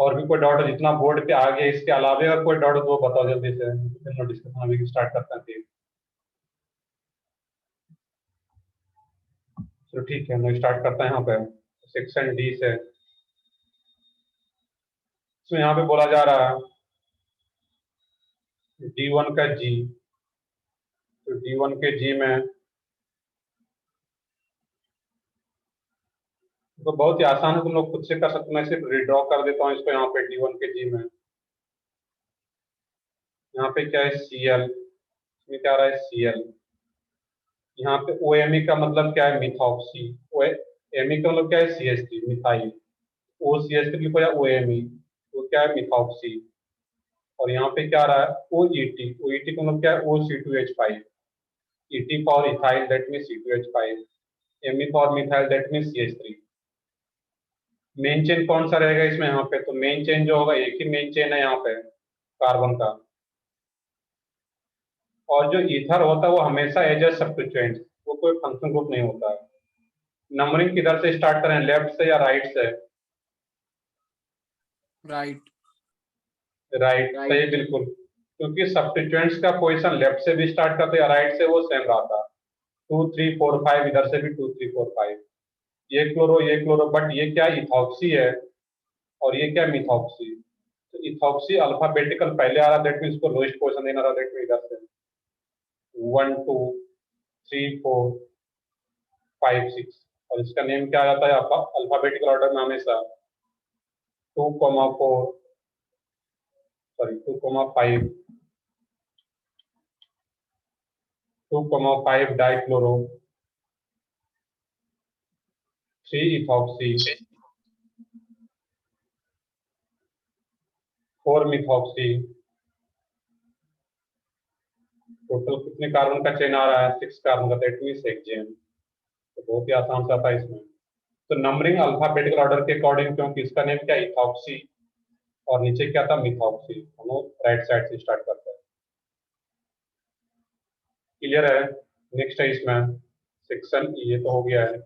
और भी कोई डाउट है जितना बोर्ड पे आ गया इसके अलावा और कोई डाउट तो वो बताओ जल्दी से, फिर डिस्कशन अभी स्टार्ट करते हैं फिर। चलो ठीक है, मैं स्टार्ट करता है यहाँ पे सेक्शन डी से। इसमें यहाँ पे बोला जा रहा है D1 का जी। तो D1 के जी में तो बहुत ही आसान है, तुम लोग खुद से कर सकते हो। मैं सिर्फ रिड्रॉ कर देता हूँ इसको यहाँ पे D1 के जी में। यहाँ पे क्या है Cl, इसमें क्या आ रहा है Cl। यहाँ पे OMe का मतलब क्या है मिथॉक्सी। OMe का मतलब क्या है CH3 मिथाइल। OCH3 लिखो या OMe, तो क्या है मिथॉक्सी। और यहाँ पे क्या आ रहा है OET। OET का मतलब क्या है O C2H5। ET for ethyl that mean C2H5। Me for methyl that mean CH3। Main chain कौन सा रहेगा इसमें, यहाँ पे तो मेन चेन जो होगा एक ही मेन चेन है यहाँ पे कार्बन का। और जो ईथर होता है वो हमेशा एज ए सब्स्टिट्यूएंट, वो कोई फंक्शन ग्रुप नहीं होता है। नंबरिंग किधर से स्टार्ट करें, लेफ्ट से या राइट से? राइट। राइट, सही बिल्कुल, क्योंकि सब्स्टिट्यूएंट्स का पोजीशन लेफ्ट से भी स्टार्ट करते हैं या राइट से, वो सेम रहता है। 2 3 4 5, इधर से भी 2 3 4 5। ये क्लोरो ये क्लोरो, बट ये क्या इथॉक्सी है और ये क्या मिथॉक्सी। तो इथॉक्सी अल्फाबेटिकल पहले आ रहा, दैट मीन इसको लोएस्ट पोजीशन देना रहा, दैट मीन इधर से 1 2 3 4 5 6। और इसका नेम क्या आ जाता है अल्फाबेटिकल ऑर्डर में हमेशा 2 4, sorry 2 5, 2 5 dichloro, 3 ethoxy, 4 methoxy. Total कितने कार्बन का चेन आ रहा है, 6 कार्बन का, दैट मीन्स हेक्सेन। तो बहुत ही आसान सा था इसमें। तो नंबरिंग अल्फाबेटिकल ऑर्डर के अकॉर्डिंग, क्योंकि इसका नेम क्या इथॉक्सी और नीचे क्या था मिथॉक्सी, हम लोग राइट साइड से स्टार्ट करते हैं। क्लियर है? नेक्स्ट है इसमें सेक्शन ये तो हो गया है।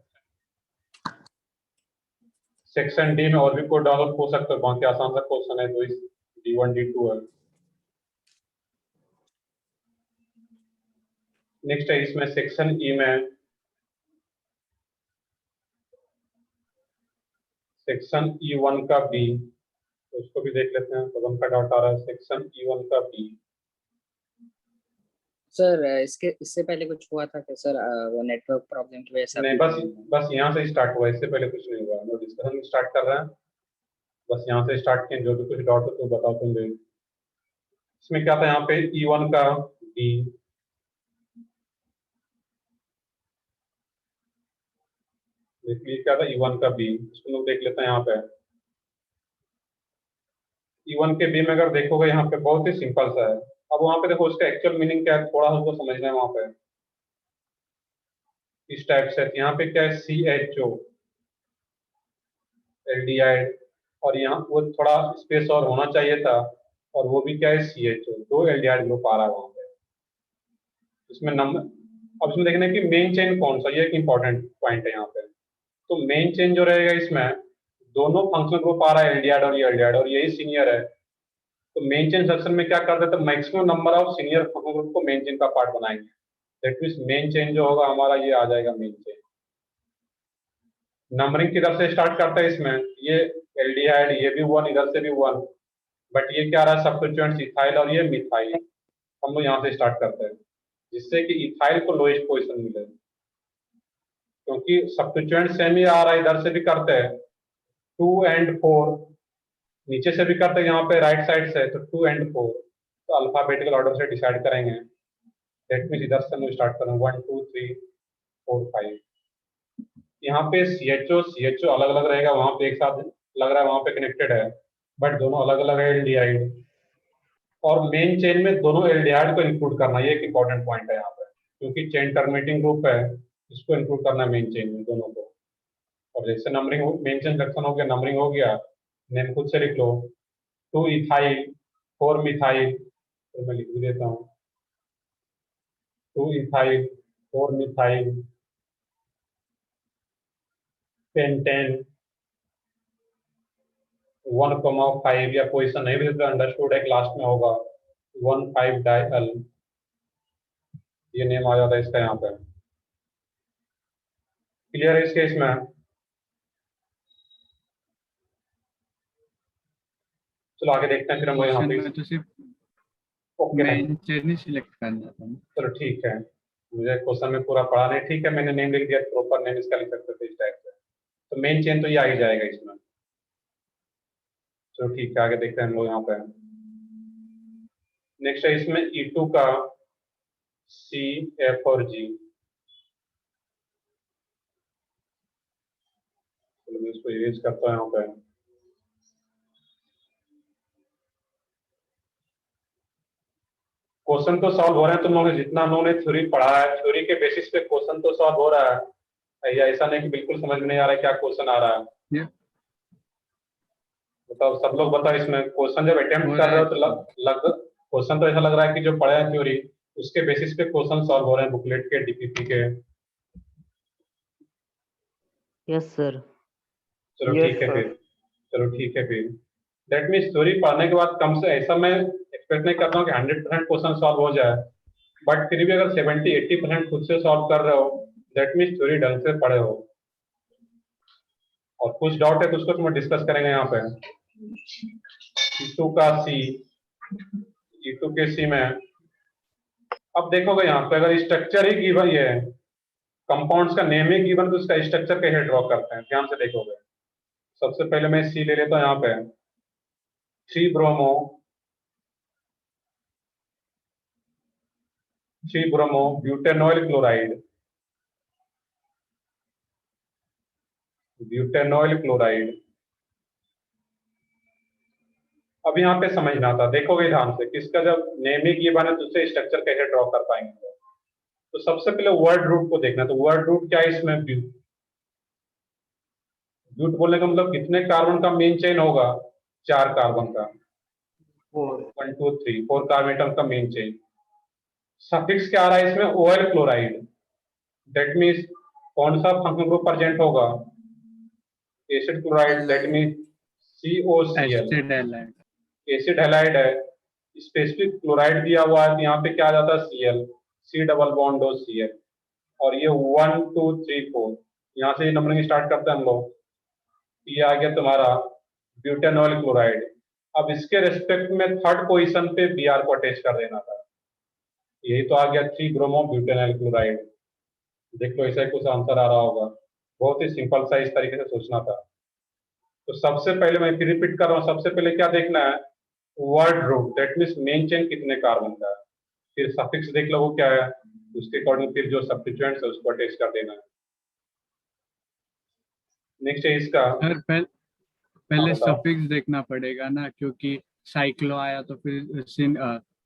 सेक्शन डी में और भी कोई डाउनलोड हो सकता है, बहुत ही आसान सा क्वेश्चन है, तो इस D1 D2 है। नेक्स्ट है इसमें सेक्शन ई में, सेक्शन E1 का बी, तो उसको भी देख लेते हैं। तो का डाउट आ रहा है सेक्शन E1 का बी। सर इसके इससे पहले कुछ हुआ था क्या सर? वो नेटवर्क प्रॉब्लम की वजह से नहीं, बस यहाँ से स्टार्ट हुआ, इससे पहले कुछ नहीं हुआ। हम लोग डिस्कशन स्टार्ट कर रहे हैं, बस यहाँ से स्टार्ट किए। जो भी कुछ डाउट हो तो बताओ तुम भी। इसमें क्या था यहाँ पे E1 का बी, देखिए क्या था E1 का बी, इसको लोग देख लेते हैं यहाँ पे। E1 के बी में अगर देखोगे यहाँ पे बहुत ही सिंपल सा है। अब वहां पे देखो उसका एक्चुअल मीनिंग क्या है, थोड़ा सा उसको समझना है वहां पे। इस टाइप से यहाँ पे क्या है CHO एल्डिहाइड, और यहाँ वो थोड़ा स्पेस और होना चाहिए था, और वो भी क्या है CHO, 2 एल्डिहाइड ग्रुप आ रहा है वहां पे इसमें नंबर। अब इसमें देखना है कि मेन चेन कौन सा, ये एक इंपॉर्टेंट पॉइंट है यहाँ पे। तो मेन चेन जो रहेगा इसमें दोनों फंक्शनल ग्रुप आ रहा है एल्डिहाइड और ये एल्डिहाइड, और यही सीनियर है। तो मेन चेन सेक्शन में क्या कर देते हैं, maximum number of senior functional group को मेन चेन का पार्ट बनाएंगे। दैट मीन्स मेन चेन जो होगा हमारा ये आ जाएगा मेन चेन। नंबरिंग किधर से स्टार्ट करता है इसमें, ये एल्डिहाइड ये भी 1, इधर से भी 1, बट ये क्या आ रहा है सब्स्टिट्यूएंट्स इथाइल और ये मिथाइल। हम लोग यहाँ से स्टार्ट करते हैं जिससे कि इथाइल को लोएस्ट पोजीशन मिले, क्योंकि सब्स्टिट्यूएंट सेम ही आ रहा है, इधर से भी करते हैं 2 और 4, नीचे से भी करते हैं यहाँ पे राइट साइड से, तो 2 और 4। तो अल्फाबेटिकल ऑर्डर से डिसाइड करेंगे। दैट मीन्स इधर से हम स्टार्ट करें 1 2 3 4 5। यहाँ पे CHO अलग अलग रहेगा, वहां पे एक साथ लग रहा है वहां पे कनेक्टेड है, बट दोनों अलग अलग है एल्डिहाइड। और मेन चेन में दोनों एल्डिहाइड को इंक्लूड करना, ये एक इंपॉर्टेंट पॉइंट है यहाँ पे, क्योंकि चेन टर्मिनेटिंग ग्रुप है, इसको इंक्लूड करना है मेन चेन में दोनों को। और जैसे नंबरिंग मेन चेन सेक्शन हो गया, नंबरिंग हो गया, नेम खुद से लिख लो 2 इथाइल 4 मिथाइल, तो मैं लिख भी देता हूँ 2 इथाइल 4 मिथाइल पेंटेन 1,5 या पोजीशन नहीं भी अंडरस्टूड है, लास्ट में होगा 1,5 डायल, ये नेम आ जाता है इसका यहाँ पे। क्लियर है इस केस में? चलो आगे देखते हैं फिर हम यहाँ क्वेश्चन पे। में तो सिर्फ ओके है, मेन चेन ही सिलेक्ट करना था। चलो ठीक है, मुझे क्वेश्चन में पूरा पढ़ा नहीं, ठीक है मैंने नेम लिख दिया, प्रॉपर नेम इसका लिख सकते थे इस टाइप से, तो मेन चेन तो ये आ ही जाएगा इसमें। चलो ठीक है, आगे देखते हैं हम लोग यहाँ पे। नेक्स्ट है इसमें E2 का C, F और G। चलो मैं इसको इरेज करता हूँ यहाँ पे। क्वेश्चन तो सॉल्व हो रहे हैं, तुम लोगों ने जितना हम लोगों ने थ्योरी पढ़ा है, थ्योरी के बेसिस पे क्वेश्चन तो सॉल्व हो रहा है, या ऐसा नहीं कि बिल्कुल समझ में नहीं आ रहा है क्या क्वेश्चन आ रहा है। ये बताओ सब लोग बताओ, इसमें क्वेश्चन जब अटेम्प्ट हो कर रहा रहे है। हो तो लग क्वेश्चन तो ऐसा लग रहा है कि जो पढ़ा है थ्योरी उसके बेसिस पे क्वेश्चन सॉल्व हो रहे हैं, बुकलेट के, डीपीपी के। Yes sir. चलो Yes, ठीक है sir. फिर, चलो ठीक है फिर। दैट मीन्स थ्योरी पढ़ने के बाद कम से, ऐसा मैं एक्सपेक्ट नहीं करता हूँ कि 100% क्वेश्चन सॉल्व हो जाए, बट फिर भी अगर 70-80% खुद से सॉल्व कर रहे हो, दैट मीन्स थ्योरी ढंग से पढ़े हो। और कुछ डाउट है तो उसको हम डिस्कस करेंगे यहाँ पे। E2 का C, E2 के C में अब देखोगे यहाँ पे अगर स्ट्रक्चर ही गिवन है, कंपाउंड्स का नेम ही गिवन, तो उसका स्ट्रक्चर कैसे ड्रॉ करते हैं, ध्यान से देखोगे। सबसे पहले मैं C ले लेता हूँ यहाँ पे, 3 ब्रोमो, 3 ब्रोमो ब्यूटेनॉइल क्लोराइड, ब्यूटेनॉइल क्लोराइड। अब यहाँ पे समझना था, देखोगे ध्यान से, किसका जब नेम ही गिवन है तो उससे स्ट्रक्चर कैसे ड्रॉ कर पाएंगे। तो सबसे पहले वर्ड रूट को देखना, तो वर्ड रूट क्या है इसमें, ब्यूट। ब्यूट बोलने का मतलब कितने कार्बन का मेन चेन होगा, 4 कार्बन का, 1 2 3 4 कार्बन का मेन चेन। सफिक्स क्या आ रहा है इसमें, OL क्लोराइड, दैट मीन्स कौन सा फंक्शनल ग्रुप प्रेजेंट होगा, acid chloride, that means COCl, acid halide. Acid halide है। स्पेसिफिक क्लोराइड दिया हुआ है तो यहाँ पे क्या आ जाता है, Cl, C double bond O Cl। और ये 1 2 3 4 यहाँ से नंबरिंग स्टार्ट करते हैं हम लोग। ये आ गया तुम्हारा ब्यूटेनॉल क्लोराइड। अब इसके रेस्पेक्ट में थर्ड पोजीशन पे Br को अटैच कर देना था, यही तो आ गया 3 ब्रोमो ब्यूटेनॉल क्लोराइड। देख लो ऐसा ही कुछ आंसर आ रहा होगा, बहुत ही सिंपल सा इस तरीके से सोचना था। तो सबसे पहले मैं फिर रिपीट कर रहा हूँ, सबसे पहले क्या देखना है, word root, that means main chain कितने कार्बन का है, फिर सफिक्स देख लो वो क्या है, उसके अकॉर्डिंग फिर जो सब्स्टिट्यूएंट्स है उसको अटैच कर देना है। नेक्स्ट है इसका, सर हाँ पहले बताओ। सफिक्स देखना पड़ेगा ना, क्योंकि साइक्लो आया तो फिर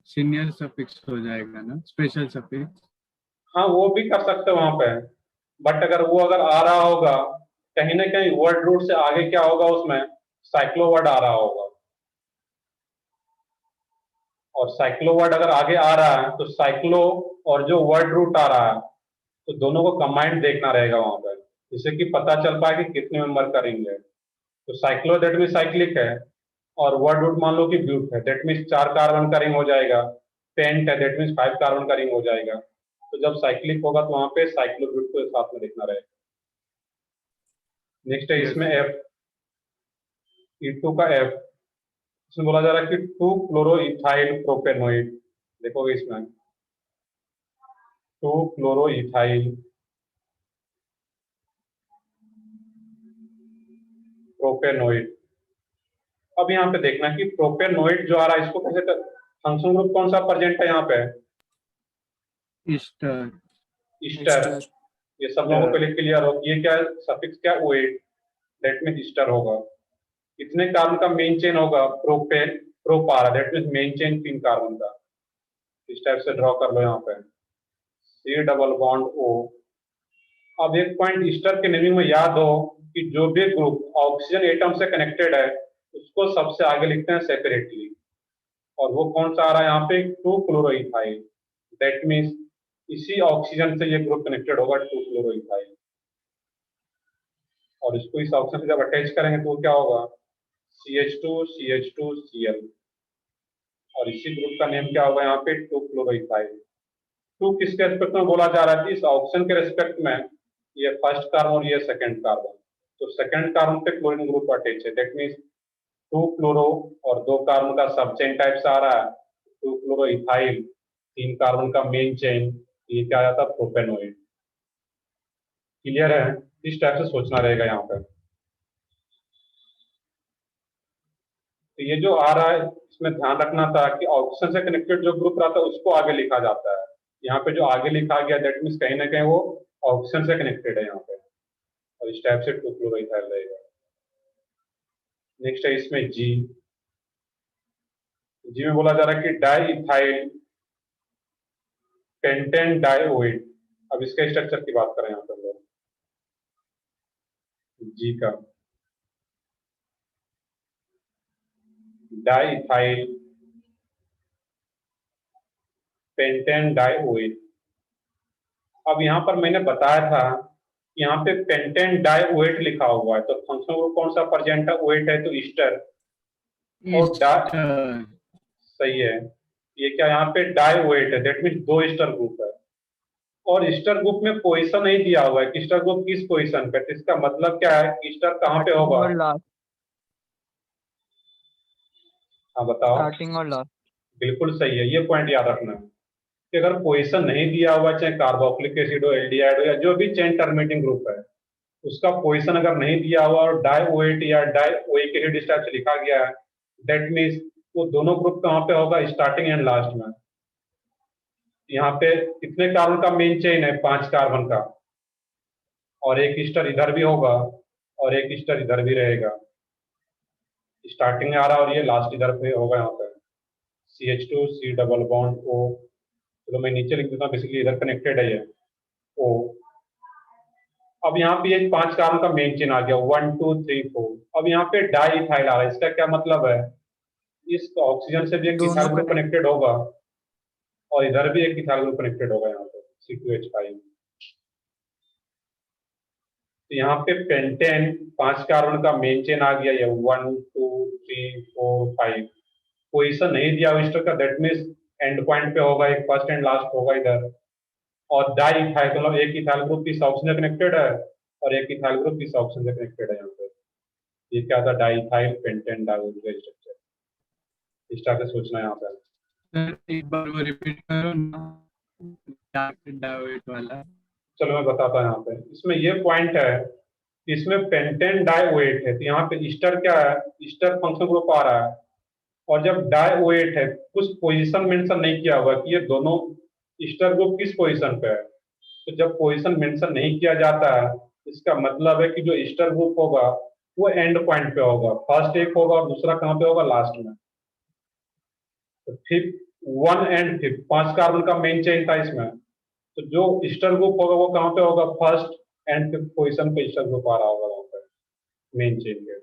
सीनियर सफिक्स हो जाएगा ना, स्पेशल सफिक्स। हाँ वो भी कर सकते हो वहां पे, बट अगर वो अगर आ रहा होगा कहीं ना कहीं वर्ड रूट से आगे क्या होगा, उसमें साइक्लो वर्ड आ रहा होगा, और साइक्लो वर्ड अगर आगे आ रहा है तो साइक्लो और जो वर्ड रूट आ रहा है तो दोनों को कंबाइंड देखना रहेगा वहां पर, जिससे कि पता चल पाए कि कितने मेंबर का रिंग है। तो साइक्लो दैट मीन साइक्लिक है, और वर्ड रूट मान लो कि ब्यूट है, दैट मीन 4 कार्बन का रिंग हो जाएगा। पेंट है, दैट मीन 5 कार्बन का रिंग हो जाएगा। तो जब साइक्लिक होगा तो वहां पे साइक्लो ब्यूट को साथ में देखना रहेगा। नेक्स्ट है इसमें F, E2 का F, इसमें बोला जा रहा है कि 2 क्लोरो इथाइल प्रोपेनोइड। देखोगे इसमें 2 क्लोरो इथाइल प्रोपेनोइड। अब यहाँ पे देखना कि प्रोपेनोइड जो आ रहा है इसको कैसे फंक्शन ग्रुप कौन सा प्रेजेंट है यहाँ पे, ईस्टर। ईस्टर। ये सब लोगों को पहले क्लियर हो, ये क्या सफिक्स क्या, OH, दैट मीन ईस्टर होगा। कितने कार्बन का मेन चेन होगा, प्रोपेन प्रोपारा, that mean main chain 3 carbon का। इस टाइप से ड्रॉ कर लो यहाँ पे, C डबल बॉन्ड O। अब एक पॉइंट ईस्टर के नेमिंग में याद हो कि जो भी ग्रुप ऑक्सीजन एटम से कनेक्टेड है उसको सबसे आगे लिखते हैं सेपरेटली, और वो कौन सा आ रहा है यहाँ पे, 2 क्लोरोइथाइल, दैट मीन्स इसी ऑक्सीजन से ये ग्रुप कनेक्टेड होगा, 2 क्लोरोइथाइल। और इसको इस ऑक्सीजन से जब अटैच करेंगे तो क्या होगा, CH2 CH2 Cl, और इसी ग्रुप का नेम क्या होगा यहाँ पे 2-क्लोरोइथाइल। 2 किसके रेस्पेक्ट में बोला जा रहा है? इस ऑक्सीजन के रेस्पेक्ट में, ये फर्स्ट कार्बन और ये सेकंड कार्बन। तो सेकंड कार्बन पे क्लोरीन ग्रुप अटैच है, दैट मीन्स 2 क्लोरो और 2 कार्बन का सब चेन टाइप से आ रहा है, 2 क्लोरोइथाइल, 3 कार्बन का मेन चेन, ये क्या आ जाता है? प्रोपेनोइड। क्लियर है? इस टाइप से सोचना रहेगा यहाँ पे। तो ये जो आ रहा है इसमें ध्यान रखना था कि ऑक्सीजन से कनेक्टेड जो ग्रुप रहता है उसको आगे लिखा जाता है। यहाँ पे जो आगे लिखा गया दैट मीन्स कहीं ना कहीं वो ऑक्सीजन से कनेक्टेड है यहाँ पे, और इस टाइप से 2 क्लोरोइथाइल रहेगा। नेक्स्ट है इसमें जी में बोला जा रहा है कि डाई इथाइल पेंटेन डाइओइड। अब इसके स्ट्रक्चर की बात करें यहाँ पे हम लोग जी का, डाई इथाइल पेंटेन डाइओइड। अब यहाँ पर मैंने बताया था कि यहाँ पे पेंटेन डाइओइड लिखा हुआ है, तो फंक्शनल ग्रुप कौन सा प्रेजेंट है? ओएट है, तो ईस्टर। और ईस्टर। सही है, ये क्या यहाँ पे डाइओएट है, दैट मीन्स 2 ईस्टर ग्रुप है। और ईस्टर ग्रुप में पोजीशन नहीं दिया हुआ है कि ईस्टर ग्रुप किस पोजीशन पे, तो इसका मतलब क्या है कि ईस्टर कहाँ पे होगा? और लास्ट, हाँ बताओ। स्टार्टिंग और लास्ट। बिल्कुल सही है, ये पॉइंट याद रखना है कि अगर पोजीशन नहीं दिया हुआ, चाहे कार्बोक्सिलिक एसिड हो, एल्डिहाइड हो, या जो भी चेन टर्मिनेटिंग ग्रुप है, उसका पोजीशन अगर नहीं दिया हुआ और डाइओएट या डाइओइक एसिड इस टाइप से लिखा गया है, दैट मीन्स वो दोनों ग्रुप कहाँ पे होगा? स्टार्टिंग एंड लास्ट में। यहाँ पे कितने कार्बन का मेन चेन है? 5 कार्बन का, और एक ईस्टर इधर भी होगा और एक ईस्टर इधर भी रहेगा। स्टार्टिंग में आ रहा और ये लास्ट इधर पे होगा यहाँ पे CH2 C double bond O। चलो मैं नीचे लिख देता हूँ, बेसिकली इधर कनेक्टेड है ये O। अब यहाँ पे एक 5 कार्बन का मेन चेन आ गया 1 2 3 4। अब यहाँ पे डाई इथाइल आ रहा है, इसका क्या मतलब है? इस ऑक्सीजन से भी एक इथाइल ग्रुप कनेक्टेड होगा और इधर भी एक इथाइल ग्रुप कनेक्टेड होगा यहाँ पे C2H5। तो यहाँ पे पेंटेन 5 कार्बन का मेन चेन आ गया, ये 1 2 3 4 5। पोजीशन नहीं दिया ईस्टर का, दैट मीन्स एंड पॉइंट पे होगा, एक फर्स्ट एंड लास्ट होगा इधर। और डाई इथाइल मतलब एक इथाइल ग्रुप इस ऑक्सीजन से कनेक्टेड है और एक इथाइल ग्रुप इस ऑक्सीजन से कनेक्टेड है यहाँ पे। ये क्या था? डाई इथाइल पेंटेन डाइओइड का स्ट्रक्चर। इस तरह से सोचना है यहाँ पे। सर एक बार वो रिपीट करो ना, डाइओइड वाला। चलो मैं बताता हूँ यहाँ पे। इसमें ये पॉइंट है कि इसमें पेंटेन डाइओएट है, तो यहाँ पे ईस्टर क्या है? ईस्टर फंक्शन ग्रुप आ रहा है। और जब डाइओएट है, कुछ पोजीशन मेंशन नहीं किया हुआ कि ये दोनों ईस्टर ग्रुप किस पोजीशन पे है। तो जब पोजीशन मेंशन नहीं किया जाता है, इसका मतलब है कि जो ईस्टर ग्रुप होगा वो एंड पॉइंट पे होगा, फर्स्ट एक होगा और दूसरा कहाँ पे होगा? लास्ट में। तो फिफ्थ 1 एंड 5 5 कार्बन का मेन चेन था इसमें, तो जो ईस्टर ग्रुप होगा वो कहाँ पे होगा? फर्स्ट एंड 5th पोजीशन पे ईस्टर ग्रुप आ रहा होगा वहां पर मेन चेन के।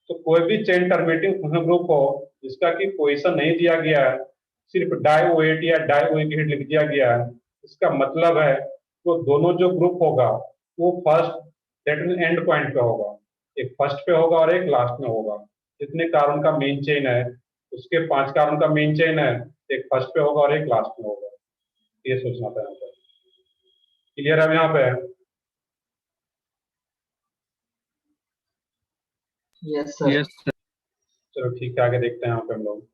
तो कोई भी चेन टर्मिनेटिंग फंक्शनल ग्रुप हो जिसका कि पोजीशन नहीं दिया गया है, सिर्फ डाइओएट या डाइओइक एसिड लिख दिया गया है, इसका मतलब है वो दोनों जो ग्रुप होगा वो first that mean and point पे होगा, एक फर्स्ट पे होगा और एक लास्ट में होगा। जितने कार्बन का मेन चेन है उसके 5 कार्बन का मेन चेन है, एक फर्स्ट पे होगा और एक लास्ट में होगा। ये सोचना था यहाँ पर। क्लियर है यहाँ पे? Yes sir. Yes sir. चलो ठीक है, आगे देखते हैं यहाँ पे हम लोग।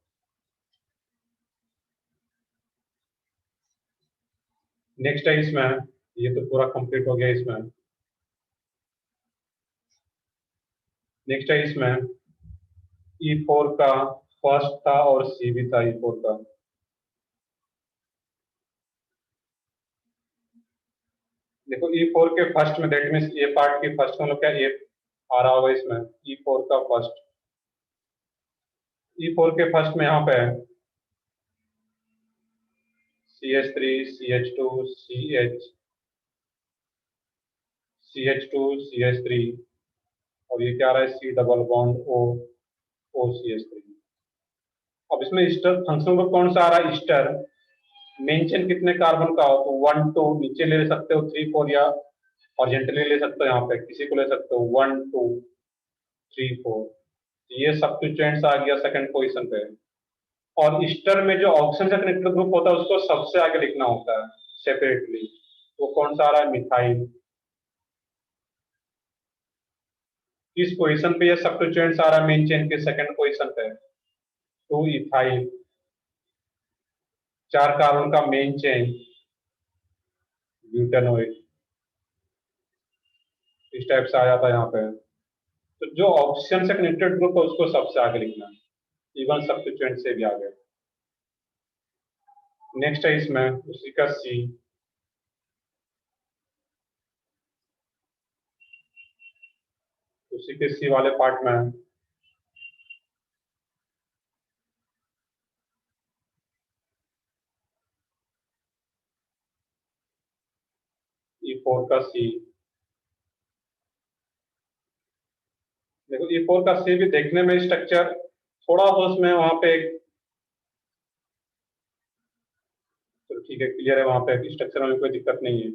नेक्स्ट है इसमें, ये तो पूरा कंप्लीट हो गया इसमें। नेक्स्ट है इसमें E4 का फर्स्ट था और C भी था E4 का। देखो E4 के फर्स्ट में दैट मीन्स ए पार्ट की फर्स्ट में क्या ए आ रहा होगा इसमें E4 का फर्स्ट। E4 के फर्स्ट में यहाँ पे है CH3 CH2 CH CH2 CH3 और ये क्या आ रहा है C double bond O OCH3। अब इसमें ईस्टर फंक्शन ग्रुप कौन सा आ रहा है? ईस्टर। मेन चेन कितने कार्बन का हो? तो 1 2 नीचे ले सकते हो, 3 4 या हॉरिजॉन्टली ले सकते हो, यहाँ पे किसी को ले सकते हो 1 2 3 4। ये सब्स्टिट्यूएंट्स आ गया सेकंड पोजीशन पे। और ईस्टर में जो ऑक्सीजन का कनेक्टेड ग्रुप होता है उसको सबसे आगे लिखना होता है सेपरेटली। वो कौन सा आ रहा है? मिथाइल। किस पोजीशन पे ये सब्स्टिट्यूएंट्स आ रहा है मेन चेन के? सेकंड पोजीशन पे। 2 इथाइल, 4 कार्बन का मेन चेन ब्यूटेनोइड, इस टाइप से आ जाता है यहाँ पे। तो जो ऑक्सीजन से कनेक्टेड ग्रुप है उसको सबसे आगे लिखना है, इवन सब्स्टिट्यूएंट से भी आगे। नेक्स्ट है इसमें उसी का सी। उसी के सी वाले पार्ट में E4 का सी। देखो E4 का सी भी देखने में स्ट्रक्चर थोड़ा सा उसमें वहां पे एक, तो ठीक है क्लियर है, वहां पे स्ट्रक्चर में कोई दिक्कत नहीं है।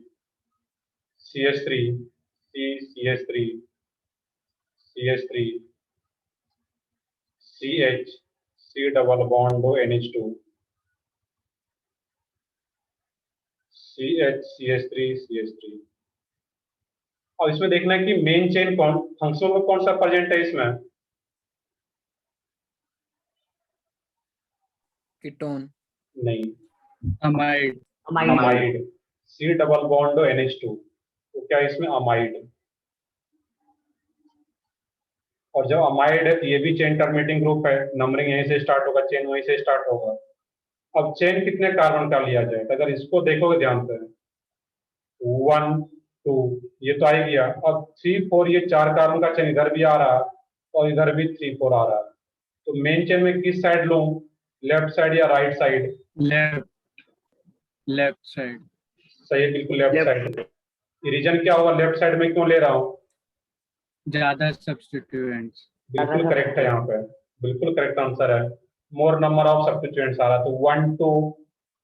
CH3, CH3, CH3, CH, C double bond NH2, CH, CH3, CH3। और इसमें देखना है कि मेन चेन कौन फंक्शनल में कौन सा प्रेजेंट है इसमें? कीटोन। नहीं, amide. Amide. C double bond NH2, तो क्या इसमें अमाइड? और जब अमाइड है तो ये भी चेन टर्मिनेटिंग ग्रुप है, नंबरिंग यहीं से स्टार्ट होगा, चेन वहीं से स्टार्ट होगा। अब चेन कितने कार्बन का लिया जाए? अगर इसको देखोगे ध्यान से, 1 2 ये तो आ ही गया। अब 3 4 ये 4 कार्बन का चेन इधर भी आ रहा है और इधर भी 3 4 आ रहा है। तो मेन चेन में किस साइड लूं, लेफ्ट साइड या राइट साइड? Left side. सही है, बिल्कुल लेफ्ट साइड। रीजन क्या होगा? लेफ्ट साइड में क्यों ले रहा हूँ? ज्यादा सब्स्टिट्यूएंट्स। बिल्कुल करेक्ट है, यहाँ पे बिल्कुल करेक्ट आंसर है। मोर नंबर ऑफ सब्स्टिट्यूएंट्स आ रहा है, तो 1 2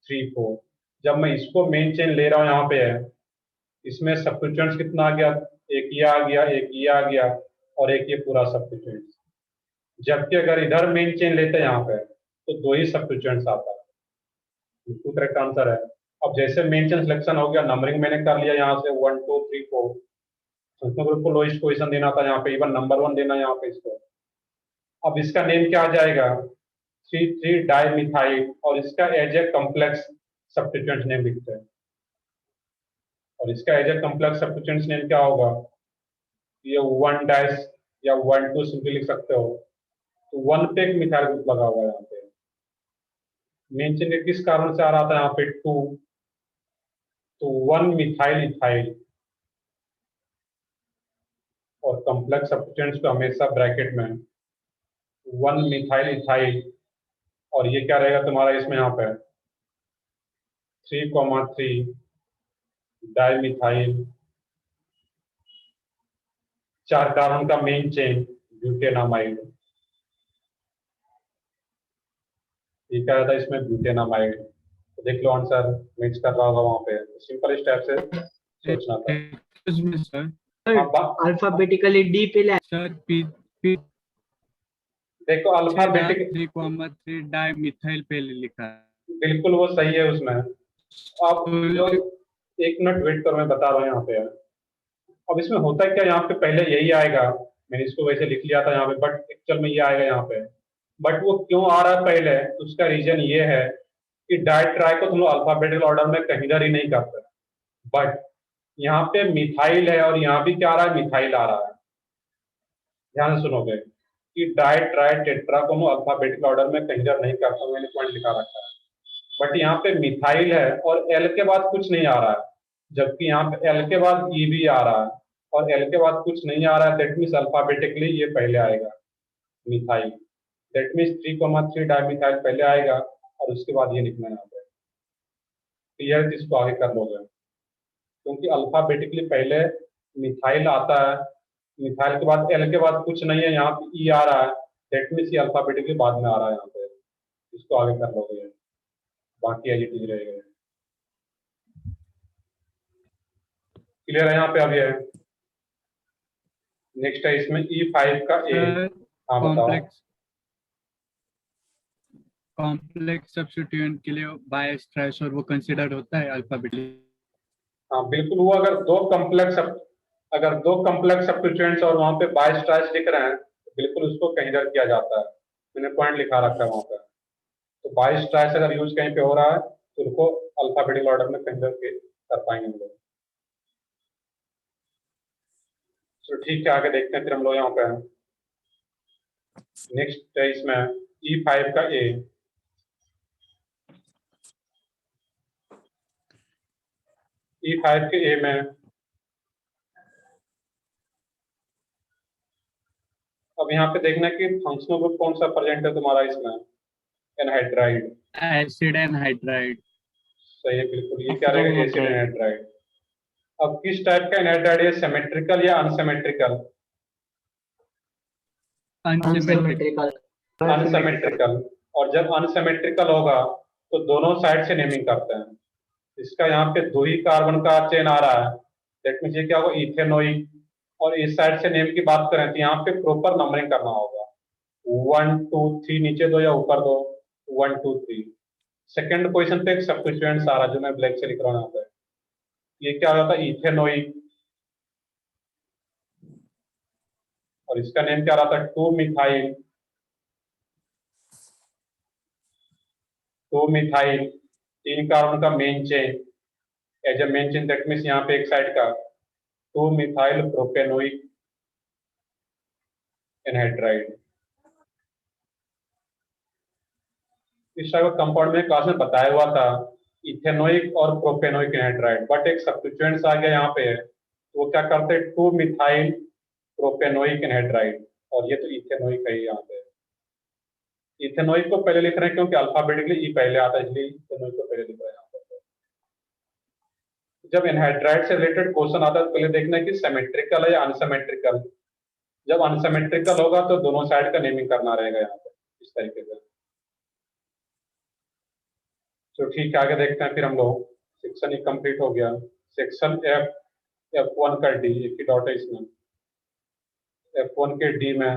3 4। जब मैं इसको मेन चेन ले रहा हूँ, यहाँ पे है, इसमें सब्स्टिट्यूएंट्स कितना आ गया? एक ये आ गया, एक ये आ गया और एक ये पूरा सब्स्टिट्यूएंट्स। जबकि अगर इधर मेन चेन लेते हैं यहाँ पे तो 2 ही सब्स्टिट्यूएंट्स आता है। बिल्कुल करेक्ट आंसर है। अब जैसे मेन चेन सिलेक्शन हो गया, नंबरिंग मैंने कर लिया यहाँ से 1 2 3 4, फंक्शनल ग्रुप को लोएस्ट पोजीशन देना था यहाँ पे, इवन नंबर 1 देना यहाँ पे इसको। अब इसका नेम क्या आ जाएगा? 3 डाई मिथाइल, और इसका as a complex substituent name लिखते हैं। और इसका as a complex substituent name क्या होगा? ये 1 डैश या 1 2 सिंपली लिख सकते हो। तो 1 पे एक मिथाइल ग्रुप लगा हुआ है यहाँ पे। मेन चेन के किस कारण से आ रहा था यहाँ पे? 2, तो 1 मिथाइल इथाइल। और कॉम्प्लेक्स सब्स्टिट्यूएंट्स को हमेशा ब्रैकेट में 1 मिथाइल इथाइल, और ये क्या रहेगा तुम्हारा इसमें यहाँ पे 3,3 डाई मिथाइल, 4 कार्बन का मेन चेन ब्यूटेनामाइड। ये क्या रहता है इसमें? ब्यूटेनामाइड। तो देख लो आंसर मैच कर रहा होगा वहां पे। सिंपल स्टेप से सोचना था। Excuse me sir. Alphabetically D पे सर पी पी देखो अल्फाबेटिक 3,3 डाई मिथाइल पे लिखा है। बिल्कुल वो सही है उसमें। अब जो एक मिनट वेट करो, मैं बता रहा हूँ यहाँ पे। अब इसमें होता है क्या, यहाँ पे पहले यही आएगा, मैंने इसको वैसे लिख लिया था यहाँ पे, बट एक्चुअल में ये आएगा यहाँ पे। बट वो क्यों आ रहा है पहले, उसका रीजन ये है कि डाई ट्राई को तुम लोग अल्फाबेटिकल ऑर्डर में कहीं इधर ही नहीं करते। बट यहाँ पे मिथाइल है और यहाँ भी क्या आ रहा है? मिथाइल आ रहा है। ध्यान से सुनोगे कि डाई ट्राई टेट्रा को अल्फाबेटिकल ऑर्डर में कहीं इधर नहीं करता, मैंने पॉइंट लिखा रखा है। बट यहाँ पे मिथाइल है और एल के बाद कुछ नहीं आ रहा है, जबकि यहाँ पे एल के बाद ई भी आ रहा है और एल के बाद कुछ नहीं आ रहा है। दैट मीन्स अल्फाबेटिकली ये पहले आएगा मिथाइल। दैट मीन्स 3,3 डाइमिथाइल पहले आएगा और उसके बाद ये लिखना है यहाँ पे। क्लियर? इसको आगे कर लोगे, क्योंकि अल्फाबेटिकली पहले मिथाइल आता है, मिथाइल के बाद एल के बाद कुछ नहीं है, यहाँ पे ई आ रहा है। दैट मीन्स ये अल्फाबेटिकली बाद में आ रहा है यहाँ पे। इसको आगे कर लोगे, बाकी एज इट इज रहेगा। क्लियर है यहाँ पे? अब ये नेक्स्ट है इसमें E5 का ए। हाँ बताओ। कॉम्प्लेक्स सब्स्टिट्यूएंट के लिए बाय स्ट्रेस और वो कंसिडर होता है अल्फाबेटिकली? हाँ बिल्कुल, वो अगर दो कम्प्लेक्स सब्स्टिट्यूएंट्स और वहाँ पे बाय स्ट्रेस लिख रहे हैं तो बिल्कुल उसको कंसीडर किया जाता है। मैंने पॉइंट लिखा रखा है वहाँ पे। तो बाय स्ट्रेस अगर यूज कहीं पे हो रहा है तो उनको अल्फाबेटिकल ऑर्डर में कंसीडर कर पाएंगे हम लोग। तो ठीक है, आगे देखते हैं फिर हम लोग यहाँ पे। नेक्स्ट है इसमें E5 का ए। E5 के ए में अब यहाँ पे देखना कि फंक्शनल ग्रुप कौन सा प्रेजेंट है तुम्हारा इसमें, एनहाइड्राइड। Acid anhydride. सही है बिल्कुल, ये क्या रहेगा, एसिड एनहाइड्राइड। अब किस टाइप का एनहाइड्राइड है, सिमेट्रिकल या अनसिमेट्रिकल? अनसिमेट्रिकल। अनसिमेट्रिकल। और जब अनसिमेट्रिकल होगा तो दोनों साइड से नेमिंग करते हैं। इसका यहाँ पे 2 ही कार्बन का चेन आ रहा है, दैट मींस ये क्या होगा, इथेनोइक। और इस साइड से नेम की बात करें तो यहाँ पे प्रॉपर नंबरिंग करना होगा, 1 2 3 नीचे दो या ऊपर दो, 1 2 3। सेकंड पोजीशन पे एक सब्स्टिट्यूएंट्स आ रहा है जो मैं ब्लैक से लिख रहा हूँ यहाँ पे, ये क्या होता है, इथेनोइक। और इसका नेम क्या रहा था, 2 मिथाइल। 2 मिथाइल 3 कार्बन का main chain, as a main chain, that means यहाँ पे एक साइड का 2 मिथाइल प्रोपेनोइक एनहाइड्राइड। इस टाइप का कंपाउंड में क्लास में बताया हुआ था, इथेनोइक और प्रोपेनोइक एनहाइड्राइड, बट एक सब्स्टिट्यूएंट्स आ गया यहाँ पे है, तो वो क्या करते हैं, 2 मिथाइल प्रोपेनोइक एनहाइड्राइड। और ये तो इथेनोइक है यहाँ पे। इथेनोइक को पहले लिख रहे हैं क्योंकि अल्फाबेटिकली ई पहले आता है, इसलिए इथेनोइक को पहले लिख रहे हैं यहाँ पे। जब एनहाइड्राइड से रिलेटेड क्वेश्चन आता है तो पहले देखना है कि सिमेट्रिकल है या अनसिमेट्रिकल। जब अनसिमेट्रिकल होगा तो दोनों साइड का नेमिंग करना रहेगा यहाँ पे इस तरीके से। तो ठीक है, आगे देखते हैं फिर हम लोग। सेक्शन ही कंप्लीट हो गया। सेक्शन F1 का डी, एक ही डॉट है इसमें। F1 के डी में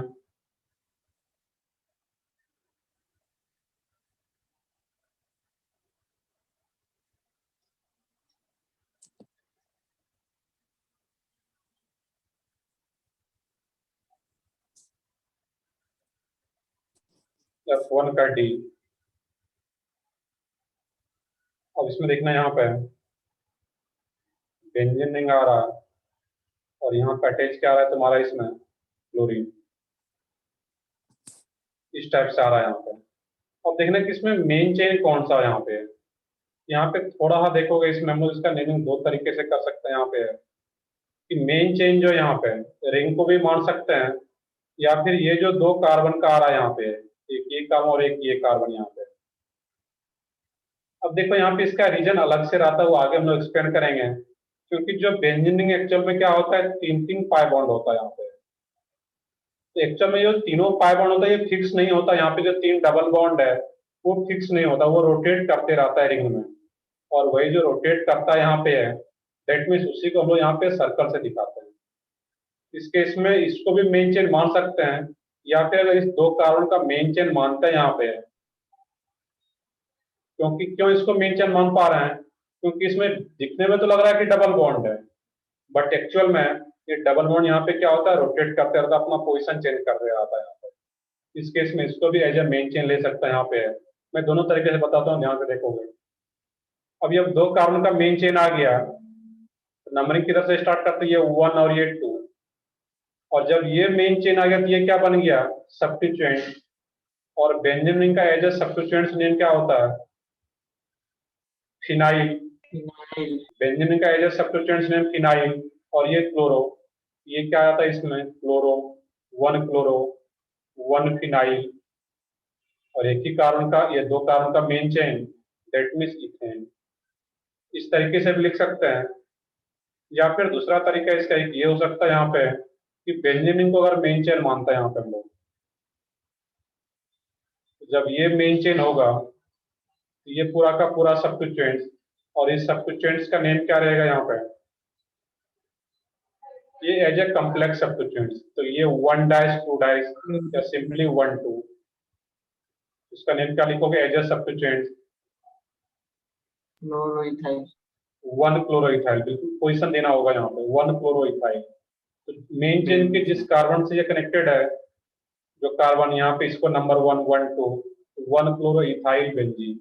F1 का डी। अब इसमें देखना यहाँ पे बेंजीन रिंग आ रहा है और यहाँ पे अटैच क्या आ रहा है तुम्हारा इसमें, क्लोरीन। इस टाइप से आ रहा है यहाँ पे। अब देखना कि इसमें मेन चेन कौन सा यहाँ पे है। यहाँ पे थोड़ा सा देखोगे इसमें हम लोग इसका नेमिंग 2 तरीके से कर सकते हैं यहाँ पे, कि मेन चेन जो यहाँ पे रिंग को भी मान सकते हैं, या फिर ये जो 2 कार्बन का आ रहा है यहाँ पे, एक ये कार्बन और एक ये कार्बन यहाँ पे। अब देखो यहाँ पे इसका रीजन अलग से रहता है, वो आगे हम लोग एक्सप्लेन करेंगे। क्योंकि जो बेंजीन रिंग एक्चुअल में क्या होता है, 3 पाई बॉन्ड होता है यहाँ पे। तो एक्चुअल में जो तीनों पाई बॉन्ड होता है ये फिक्स नहीं होता। यहाँ पे जो 3 डबल बॉन्ड है वो फिक्स नहीं होता, वो रोटेट करते रहता है रिंग में। और वही जो रोटेट करता है यहाँ पे है, दैट मीन्स उसी को हम लोग यहाँ पे सर्कल से दिखाते हैं। इस केस में इसको भी मेन चेन मान सकते हैं, या फिर अगर इस 2 कार्बन का मेन चेन मानते हैं यहाँ पे, क्योंकि क्यों इसको मेन चेन मान पा रहे हैं, क्योंकि इसमें दिखने में तो लग रहा है कि डबल बॉन्ड है, बट एक्चुअल में ये डबल बॉन्ड यहाँ पे क्या होता है, रोटेट करते रहता है, अपना पोजीशन चेंज कर रहा आता है यहाँ पे। इस केस में इसको भी एज ए मेन चेन ले सकता है यहाँ पे। मैं दोनों तरीके से बताता हूँ, ध्यान से देखोगे। अब ये 2 कार्बन का मेन चेन आ गया, तो नंबरिंग किधर से स्टार्ट करते हैं, 1 और ये 2। और जब ये मेन चेन आ गया तो ये क्या बन गया, सब्स्टिट्यूएंट। और बेंजीन रिंग का एज ए सब्स्टिट्यूएंट्स नेम क्या होता है, फिनाइल। बेंजीन रिंग का as a substituents name phenyl. और ये क्लोरो, ये क्या आता है इसमें, क्लोरो, 1 क्लोरो 1 फिनाइल। और एक ही कार्बन का, ये 2 कार्बन का main chain, that means ethane. इस तरीके से भी लिख सकते हैं। या फिर दूसरा तरीका इसका एक ये हो सकता है यहाँ पे, कि बेंजीन रिंग को अगर मेन चेन मानता है यहाँ पे हम लोग, जब ये मेन चेन होगा तो ये पूरा का पूरा सब्स्टिट्यूएंट्स, और इस सब्स्टिट्यूएंट्स का नेम क्या रहेगा यहाँ पे, ये एज ए कम्प्लेक्स सब्स्टिट्यूएंट्स, तो ये 1 डाइस 2 डाइस या सिंपली 1 2, इसका नेम क्या लिखोगे as a substituents? Chloroethyl. 1 chloroethyl, बिल्कुल पोजीशन देना होगा यहाँ पे 1 क्लोरोइथाइल। तो मेन चेन के जिस कार्बन से ये कनेक्टेड है, जो कार्बन यहाँ पे इसको नंबर 1 1 2 1 क्लोरोइथाइल बेंजीन।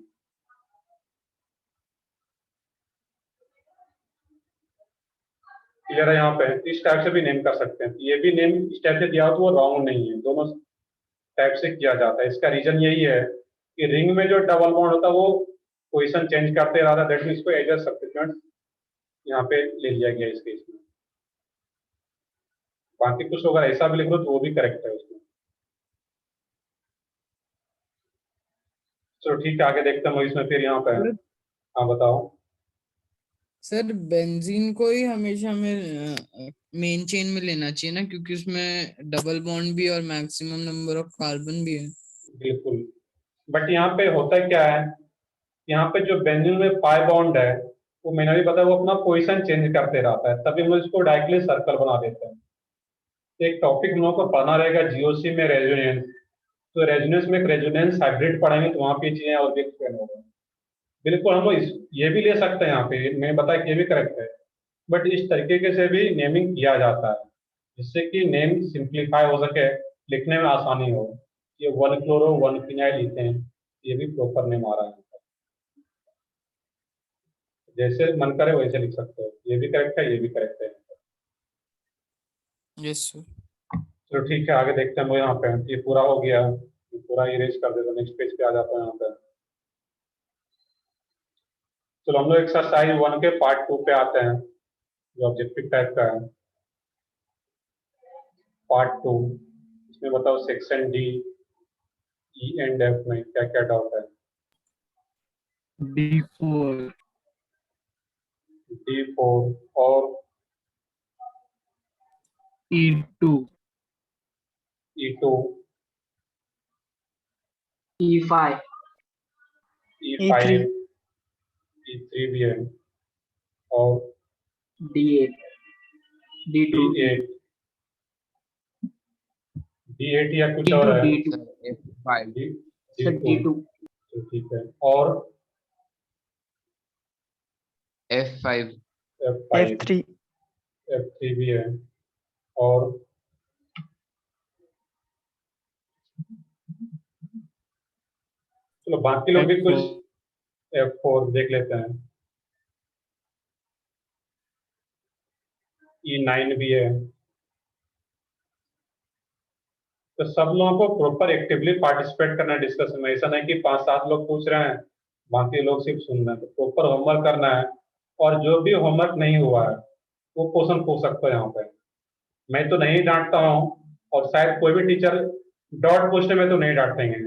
क्लियर है? यहाँ पे इस टाइप से भी नेम कर सकते हैं, ये भी नेम इस टाइप से दिया हो तो वो रॉन्ग नहीं है, दोनों टाइप से किया जाता है। इसका रीजन यही है कि रिंग में जो डबल बॉन्ड होता है वो पोजीशन चेंज करते रहता है, दैट मीन इसको एज ए सब्स्टिट्यूएंट यहाँ पे ले लिया गया इस केस में। बाकी कुछ अगर ऐसा भी लिख लो तो वो भी करेक्ट है उसमें। चलो ठीक है, आगे देखते हैं इसमें फिर यहाँ पे। हाँ बताओ। सर बेंजीन को ही हमेशा में मेन चेन में लेना चाहिए ना, क्योंकि उसमें डबल बॉन्ड भी और मैक्सिमम नंबर ऑफ कार्बन भी है। बिल्कुल, बट यहाँ पे होता क्या है, यहाँ पे जो बेंजीन में 5 बॉन्ड है वो मैंने भी बताया वो अपना पोजीशन चेंज करते रहता है, तभी हम इसको डायरेक्टली सर्कल बना देते हैं। एक टॉपिक हम लोगों को पढ़ना रहेगा जीओसी में रेजोनेंस, तो रेजोनेंस में एक रेजोनेंस हाइब्रिड पढ़ेंगे तो वहाँ पे चीजें और भी एक्सप्लेन होगा। बिल्कुल हम लोग ये भी ले सकते हैं, यहाँ पे मैंने बताया कि ये भी करेक्ट है, बट इस तरीके से भी नेमिंग किया जाता है जिससे कि नेम सिंप्लीफाई हो सके, लिखने में आसानी हो। ये 1 क्लोरो 1 फिनाइल लिखते हैं, ये भी प्रॉपर नेम आ रहा है, जैसे मन करे वैसे लिख सकते हो। ये भी करेक्ट है, ये भी करेक्ट है। Yes sir. चलो ठीक है, आगे देखते हैं हम यहाँ पे। ये पूरा हो गया, ये पूरा इरेज कर देते हैं, नेक्स्ट पेज पे आ जाते हैं यहाँ पे। चलो हम लोग एक्सरसाइज 1 के पार्ट 2 पे आते हैं, जो ऑब्जेक्टिव टाइप का है। पार्ट 2, इसमें बताओ section D E and F में क्या क्या डाउट है। D4 D4 और E2 E2 E5. E5 E3 भी है और D8. D2. D8 D8 या कुछ और है? D2. F5 Sir, D2. तो ठीक है, और F5 F5 F3 भी है और चलो बाकी लोग भी कुछ F4 देख लेते हैं। E9 भी है। तो सब लोगों को प्रॉपर एक्टिवली पार्टिसिपेट करना है डिस्कशन में, ऐसा नहीं कि 5-7 लोग पूछ रहे हैं बाकी लोग सिर्फ सुन रहे हैं। तो प्रॉपर होमवर्क करना है, और जो भी होमवर्क नहीं हुआ है वो क्वेश्चन पूछ सकते हो यहाँ पे। मैं तो नहीं डांटता हूँ, और शायद कोई भी टीचर डॉट पूछने में तो नहीं डांटेंगे।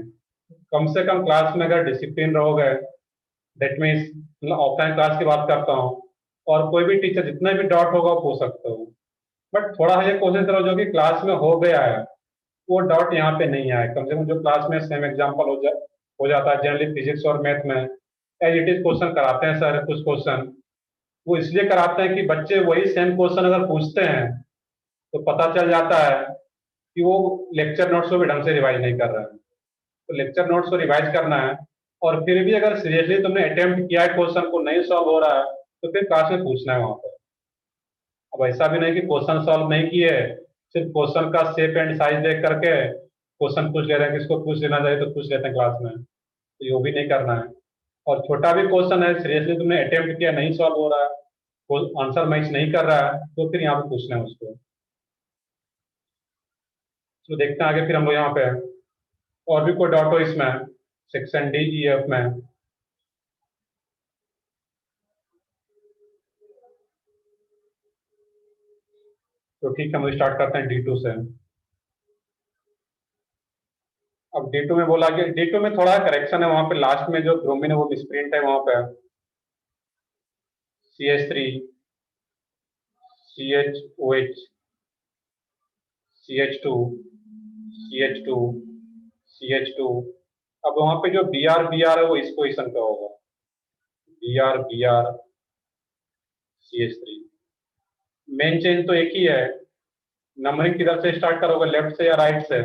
कम से कम क्लास में अगर डिसिप्लिन रहोगे, दैट मीन्स ऑफलाइन क्लास की बात करता हूँ, और कोई भी टीचर जितना भी डॉट होगा वो पूछ सकते हो, बट थोड़ा सा ये कोशिश करो जो कि क्लास में हो गया है वो डाउट यहाँ पे नहीं आए। कम से कम जो क्लास में सेम एग्जाम्पल हो जाता है जनरली फिजिक्स और मैथ में, एज इट इज क्वेश्चन कराते हैं सर। कुछ क्वेश्चन वो इसलिए कराते हैं कि बच्चे वही सेम क्वेश्चन अगर पूछते हैं तो पता चल जाता है कि वो लेक्चर नोट्स को भी ढंग से रिवाइज नहीं कर रहे हैं। तो लेक्चर नोट्स को रिवाइज करना है, और फिर भी अगर सीरियसली तुमने अटेम्प्ट किया है क्वेश्चन को नहीं सॉल्व हो रहा है तो फिर क्लास में पूछना है वहां पर। अब ऐसा भी नहीं कि क्वेश्चन सॉल्व नहीं किए, सिर्फ क्वेश्चन का शेप एंड साइज देख करके क्वेश्चन पूछ ले रहे हैं, किसको पूछ लेना चाहिए तो पूछ लेते हैं क्लास में, तो ये भी नहीं करना है। और छोटा भी क्वेश्चन है, सीरियसली तुमने अटेम्प्ट किया नहीं सॉल्व हो रहा है, आंसर मैच नहीं कर रहा है, तो फिर यहाँ पे पूछना है उसको। तो देखते हैं आगे फिर हम लोग यहाँ पे और भी कोई डाउट हो इसमें सेक्शन डी ई एफ में। तो ठीक है, हम स्टार्ट करते हैं D2 से। अब D2 में बोला कि D2 में थोड़ा करेक्शन है, वहां पे लास्ट में जो ब्रोमीन है वो मिसप्रिंट है, वहां पे CH3 CHOH CH2 CH2 CH2। अब वहां पे जो Br है वो इस पोजिशन पे होगा, Br CH3। मेन चेन तो एक ही है, नंबरिंग किधर से स्टार्ट करोगे, लेफ्ट से या राइट से?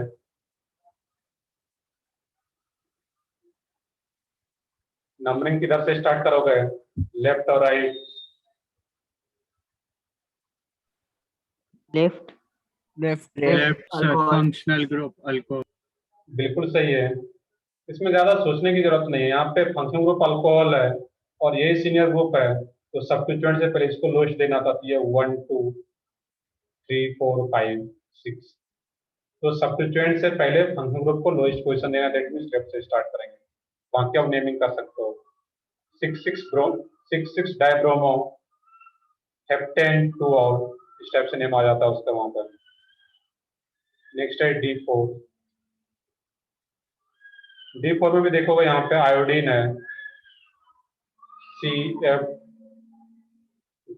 नंबरिंग किधर से स्टार्ट करोगे, लेफ्ट और right? Left left left sir, alcohol. Functional group alcohol. बिल्कुल सही है, इसमें ज्यादा सोचने की जरूरत नहीं है। यहाँ पे फंक्शनल ग्रुप अल्कोहल है और यही सीनियर ग्रुप है, तो सब्स्टिट्यूएंट से पहले इसको लोएस्ट देना था, तो ये 1 2 3 4 5 6, तो सब्स्टिट्यूएंट से पहले फंक्शनल ग्रुप को लोएस्ट पोजीशन देना, दैट मींस लेफ्ट से स्टार्ट करेंगे। बाकी आप नेमिंग कर सकते हो, 6,6 डाइब्रोमो हेप्टेन 2 और इस टाइप से नेम आ जाता है उसका वहां पर। नेक्स्ट है D4। D4 में भी देखोगे यहाँ पे आयोडीन है, CF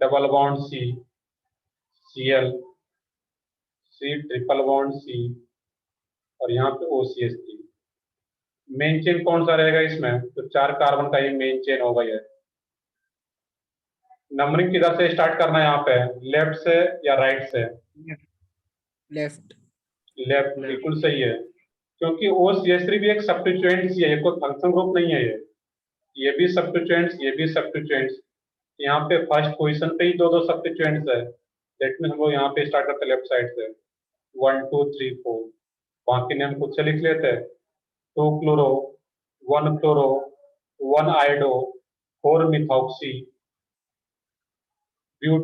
double bond C, Cl, C triple bond C और यहाँ पे OCH3। मेन चेन कौन सा रहेगा इसमें, तो 4 कार्बन का ही मेन चेन होगा ये। नंबरिंग किधर से स्टार्ट करना है यहाँ पे, लेफ्ट से या राइट से? लेफ्ट लेफ्ट, बिल्कुल सही है, क्योंकि OCH3 भी एक सब्स्टिट्यूएंट ही है, ये कोई फंक्शन ग्रुप नहीं है। ये भी सब्स्टिट्यूएंट्स, ये भी सब्स्टिट्यूएंट्स। यहाँ पे फर्स्ट पोजीशन पे ही दो सब्स्टिट्यूएंट्स है, दैट मींस हम लोग यहाँ पे स्टार्ट करते हैं लेफ्ट साइड से, 1 2 3 4। बाकी नेम खुद से लिख लेते हैं, 2 chloro 1 chloro 1 iodo 4 methoxy but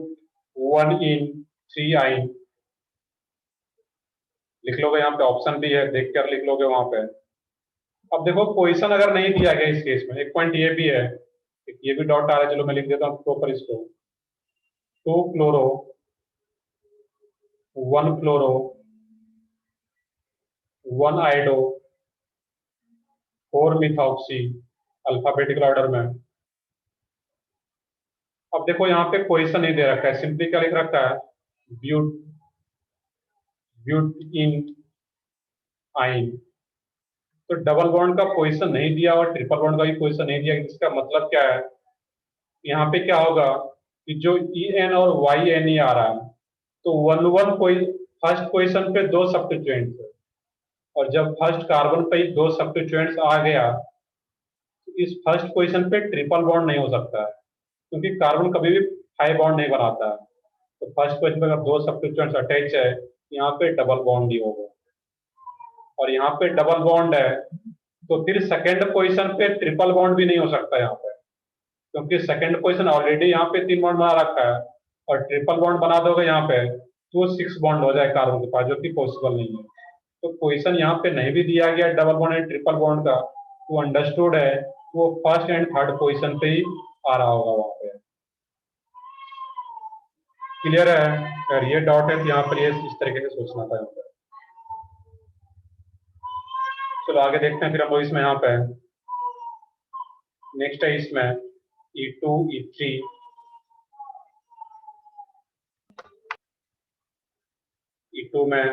1 ene 3 yne. लिख लोगे, यहाँ पे ऑप्शन भी है, देख कर लिख लोगे वहां पे। अब देखो पोजीशन अगर नहीं दिया गया इस केस में, एक पॉइंट ये भी है, ये भी डॉट आ रहा है, चलो मैं लिख देता हूँ प्रॉपर इसको, 2 chloro 1 chloro 1 iodo 4 methoxy, alphabetical order में। अब देखो यहाँ पे पोजीशन नहीं दे रखा है, सिंपली क्या लिख रखा है, ब्यूट इन आइन। तो डबल बॉन्ड का पोजीशन नहीं दिया और ट्रिपल बॉन्ड का भी पोजीशन नहीं दिया, इसका मतलब क्या है, यहाँ पे क्या होगा कि जो EN और YN आ रहा है, तो 1 1 फर्स्ट पोजीशन पे 2 सब्स्टिट्यूएंट्स है, और जब फर्स्ट कार्बन पे 2 सब्स्टिट्यूएंट्स आ गया, तो इस फर्स्ट पोजीशन पे ट्रिपल बॉन्ड नहीं हो सकता है, क्योंकि कार्बन कभी भी 5 बॉन्ड नहीं बनाता है। तो फर्स्ट पोजीशन पे अगर 2 सब्स्टिट्यूएंट्स अटैच है, यहाँ पे डबल बॉन्ड ही होगा, और यहाँ पे डबल बॉन्ड है, तो फिर सेकेंड पोजीशन पे ट्रिपल बॉन्ड भी नहीं हो सकता यहाँ पे, क्योंकि सेकेंड पोजीशन ऑलरेडी यहाँ पे 3 बॉन्ड बना रखा है, और ट्रिपल बॉन्ड बना दोगे यहाँ पे तो 6 बॉन्ड हो जाए कार्बन के पास, जो कि पॉसिबल नहीं है। तो पोजीशन यहाँ पे नहीं भी दिया गया double bond and triple bond का, तो अंडरस्टूड है वो फर्स्ट एंड थर्ड पोजीशन पे ही आ रहा होगा वहां पे। क्लियर है? अगर ये डॉट है तो यहाँ पर ये इस तरीके से सोचना था यहाँ पे। चलो आगे देखते हैं फिर हम लोग इसमें, यहाँ पे नेक्स्ट है इसमें E2 E3। E2 में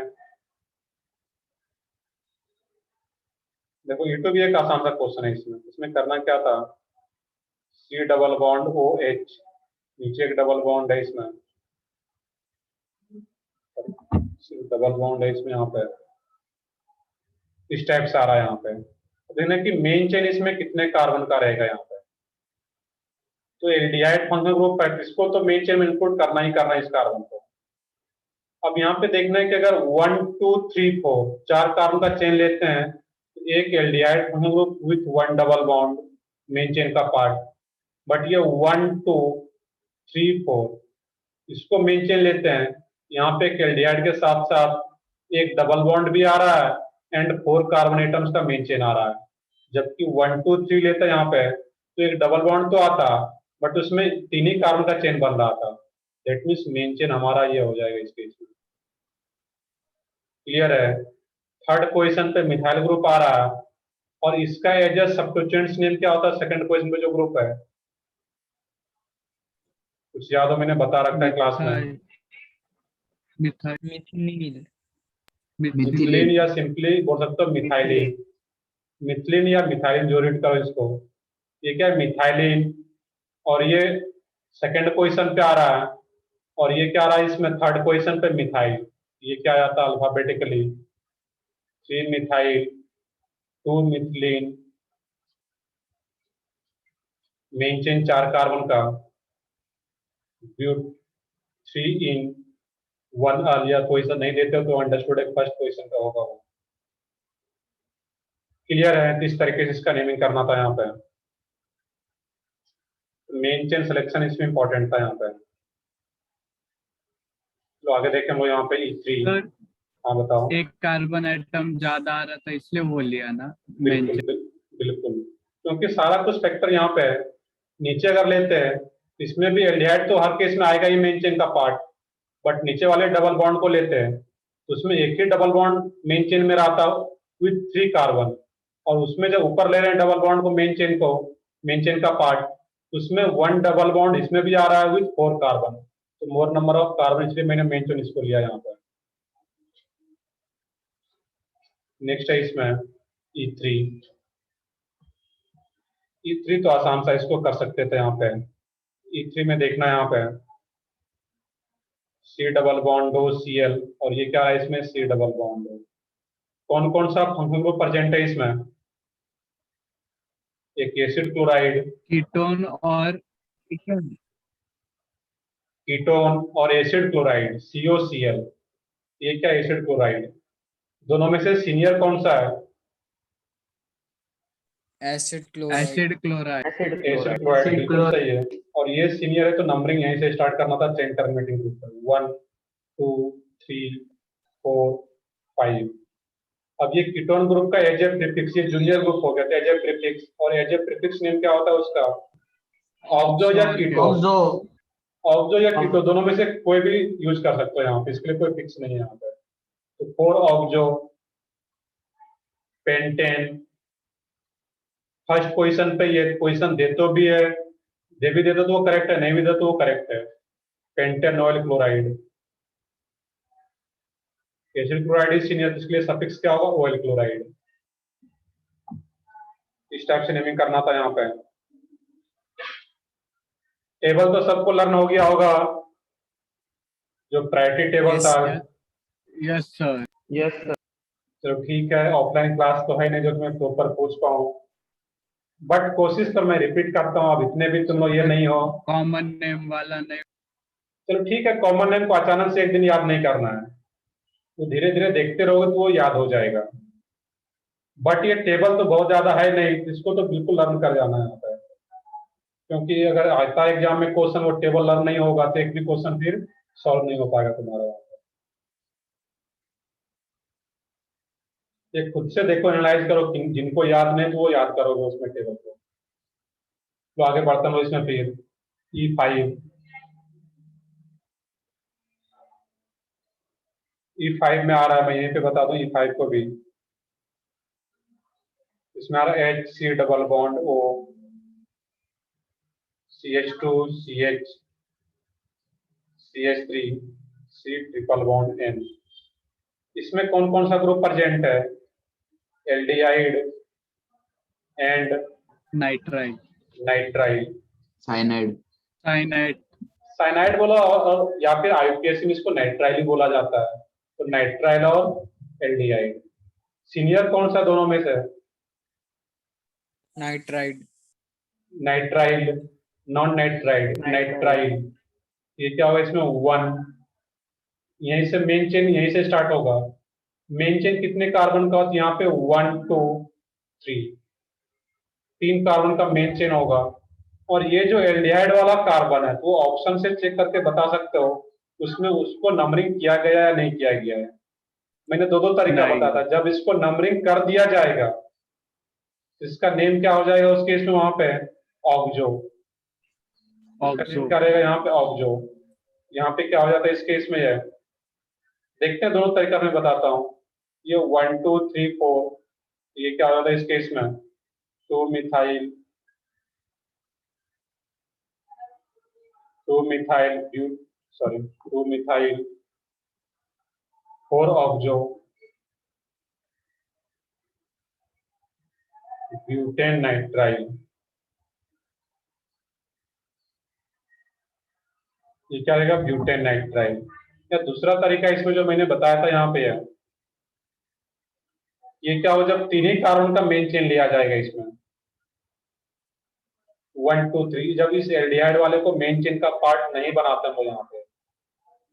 देखो, E2 भी एक आसान सा क्वेश्चन है। इसमें करना क्या था, C डबल बॉन्ड OH, नीचे एक डबल बॉन्ड है इसमें, C डबल बॉन्ड है इसमें, यहाँ पे इस टाइप से आ रहा है। यहाँ पे देखना कि मेन चेन इसमें कितने कार्बन का रहेगा यहाँ पे, तो एल्डिहाइड फंक्शनल ग्रुप है, इसको तो मेन चेन में इंक्लूड करना ही करना है इस कार्बन को। अब यहाँ पे देखना है कि अगर 1 2 3 4 4 कार्बन का चेन लेते हैं, तो एक aldehyde functional group with 1 double bond main chain का पार्ट, बट ये 1 2 3 4 इसको मेन चेन लेते हैं, यहाँ पे एक एल्डिहाइड के साथ साथ एक डबल बॉन्ड भी आ रहा है एंड 4 कार्बन एटम्स का मेन चेन आ रहा है। जबकि 1 2 3 लेते हैं यहाँ पे, तो एक डबल बॉन्ड तो आता, बट उसमें 3 ही कार्बन का चेन बन रहा था, दैट मीन्स मेन चेन हमारा ये हो जाएगा इस केस में। क्लियर है? थर्ड पोजीशन पे मिथाइल ग्रुप आ रहा है, और इसका एज सब्स्टिट्यूएंट्स नेम क्या होता है सेकंड पोजीशन पे जो ग्रुप है, कुछ याद हो, मैंने बता रखा है क्लास में, मिथाइल मिथिलीन या सिंपली बोल सकते हो मिथाइलिन, मिथिलीन या मिथाइलिन जो रीड करो इसको। ये क्या है, मिथाइलिन, और ये सेकंड पोजीशन पे आ रहा है, और ये क्या आ रहा है इसमें थर्ड पोजीशन पे मिथाइल, ये क्या आता है alphabetically, 3 methyl, 2 methylene, main chain 4 carbon का, ब्यूट 3 इन 1 अल, या पोजिशन नहीं देते हो तो अंडरस्टूड एक फर्स्ट पोजिशन का होगा वो। क्लियर है? किस तरीके से इसका नेमिंग करना था यहाँ पे। मेन चेन सिलेक्शन इसमें इंपॉर्टेंट था यहाँ पे। तो आगे देखें हम लोग यहाँ पे E3। सर हाँ बताओ। एक कार्बन एटम ज्यादा आ रहा था इसलिए वो लिया ना मेन बिल्कुल बिल्कुल, क्योंकि सारा कुछ फैक्टर यहाँ पे है। नीचे अगर लेते हैं इसमें भी एल्डिहाइड तो हर केस में आएगा ही मेन चेन का पार्ट, बट नीचे वाले डबल बॉन्ड को लेते हैं तो उसमें एक ही डबल बॉन्ड मेन चेन में रहता विथ 3 कार्बन, और उसमें जब ऊपर ले रहे हैं डबल बॉन्ड को मेन चेन का पार्ट, उसमें 1 डबल बॉन्ड इसमें भी आ रहा है विथ 4 कार्बन, तो मोर नंबर ऑफ कार्बन, इसलिए मैंने मेन चेन इसको लिया यहाँ पर। नेक्स्ट है इसमें E3। E3 तो आसान सा इसको कर सकते थे यहाँ पे। E3 में देखना यहाँ पे C डबल बॉन्ड हो Cl, और ये क्या है इसमें C डबल बॉन्ड हो। कौन कौन सा फंक्शन ग्रुप प्रेजेंट है इसमें? एक एसिड क्लोराइड, कीटोन और कीटोन और एसिड क्लोराइड COCl। ये क्या एसिड क्लोराइड, दोनों में से सीनियर कौन सा है? Acid chloride. Acid chloride. Acid chloride बिल्कुल सही है। और ये सीनियर है तो नंबरिंग यहीं से स्टार्ट करना था चेन टर्मिनेटिंग ग्रुप पर, 1 2 3 4 5। अब ये कीटोन ग्रुप का एज ए प्रीफिक्स, ये जूनियर ग्रुप हो गया था एज ए प्रीफिक्स, और एज ए प्रीफिक्स नेम क्या होता है उसका? ऑक्सो या कीटो। ऑक्सो या कीटो दोनों में से कोई भी यूज कर सकते हो यहाँ पे, इसके लिए कोई फिक्स नहीं है यहाँ पे। तो 4 ऑक्सो, पेंटेन, फर्स्ट पोजीशन पे ये पोजीशन दे तो भी है, दे भी देते तो वो करेक्ट है, नहीं भी देते तो वो करेक्ट है। Pentanoyl chloride, acid chloride is senior, इसके लिए सफिक्स क्या होगा? Oyl chloride. इस टाइप से नेमिंग करना था यहाँ पे। टेबल तो सबको लर्न हो गया होगा, जो प्रायोरिटी टेबल था। Yes sir. चलो ठीक है, ऑफलाइन क्लास तो है नहीं जो तुम्हें प्रॉपर पूछ पाऊँ, बट कोशिश तो मैं रिपीट करता हूँ। अब इतने भी तुम लोग ये नहीं हो। कॉमन नेम वाला नहीं। चलो ठीक है, कॉमन नेम को अचानक से एक दिन याद नहीं करना है, तो धीरे धीरे देखते रहोगे तो वो याद हो जाएगा। बट ये टेबल तो बहुत ज्यादा है नहीं, इसको तो बिल्कुल लर्न कर जाना है, क्योंकि अगर आता है एग्जाम में क्वेश्चन वो टेबल लर्न नहीं होगा तो एक भी क्वेश्चन फिर सॉल्व नहीं हो पाएगा तुम्हारा। ये खुद से देखो, एनालाइज करो, जिनको याद नहीं तो वो याद करोगे उसमें टेबल को। तो आगे बढ़ता हूँ इसमें फिर E5। E5 में आ रहा है, मैं यहीं पे बता दूं E5 को भी। इसमें आ रहा है HC double bond O, CH2 CH CH3 C triple bond N। इसमें कौन कौन सा ग्रुप प्रेजेंट है? Aldehyde and nitrile. Nitrile, cyanide. Cyanide. Cyanide बोला, और या फिर IUPAC में इसको नाइट्राइल ही बोला जाता है। तो नाइट्राइल और एल्डिहाइड। सीनियर कौन सा दोनों में से? Nitride. Nitrile, non nitrile, nitrile. ये क्या होगा इसमें? 1। यहीं से मेन चेन यहीं से स्टार्ट होगा। मेन चेन कितने कार्बन का होता है यहाँ पे? 1 2 3, 3 कार्बन का मेन चेन होगा। और ये जो एल्डिहाइड वाला कार्बन है तो वो ऑप्शन से चेक करके बता सकते हो उसमें उसको नंबरिंग किया गया है या नहीं किया गया है। मैंने दो तरीका बताया था। जब इसको नंबरिंग कर दिया जाएगा इसका नेम क्या हो जाएगा उस केस में? वहां पे ऑक्सो करेगा, यहाँ पे ऑक्सो। यहाँ पे क्या हो जाता है इस केस में? है देखते हैं, दोनों तरीका मैं बताता हूँ। ये 1 2 3 4, ये क्या हो जाता है इस केस में? 2 methyl 2 methyl 4 oxo butane nitrile. ये क्या रहेगा? Butane nitrile. या दूसरा तरीका इसमें जो मैंने बताया था यहाँ पे है, ये क्या हो जब तीन ही कार्बन का मेन चेन लिया जाएगा इसमें 1 2 3, जब इस एल्डिहाइड वाले को मेन चेन का पार्ट नहीं बनाते हम लोग यहाँ पे,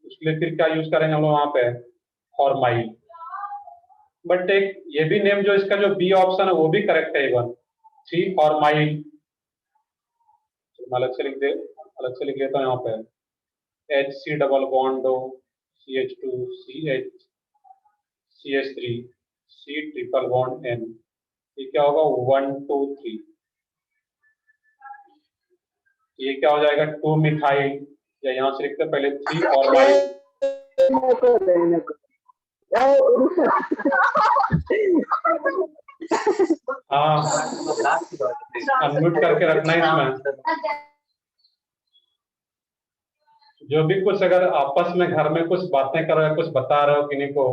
उसके लिए फिर क्या यूज करेंगे हम लोग वहां पे, फॉर्माइल। बट एक ये भी नेम जो इसका जो बी ऑप्शन है वो भी करेक्ट है इवन 3 फॉर्माइल। मैं अलग से लिख लेता हूँ यहाँ पे HC double bond CH2 CH CH3 C triple bond N, ये क्या होगा 1 2 3, ये क्या हो जाएगा 2 मिथाइल, या यहाँ से लिखते हैं पहले 3 फॉर्माइल। हाँ अनम्यूट करके रखना है इसमें। जो भी कुछ अगर आपस में घर में कुछ बातें कर रहे हो, कुछ बता रहे हो किन्हीं को,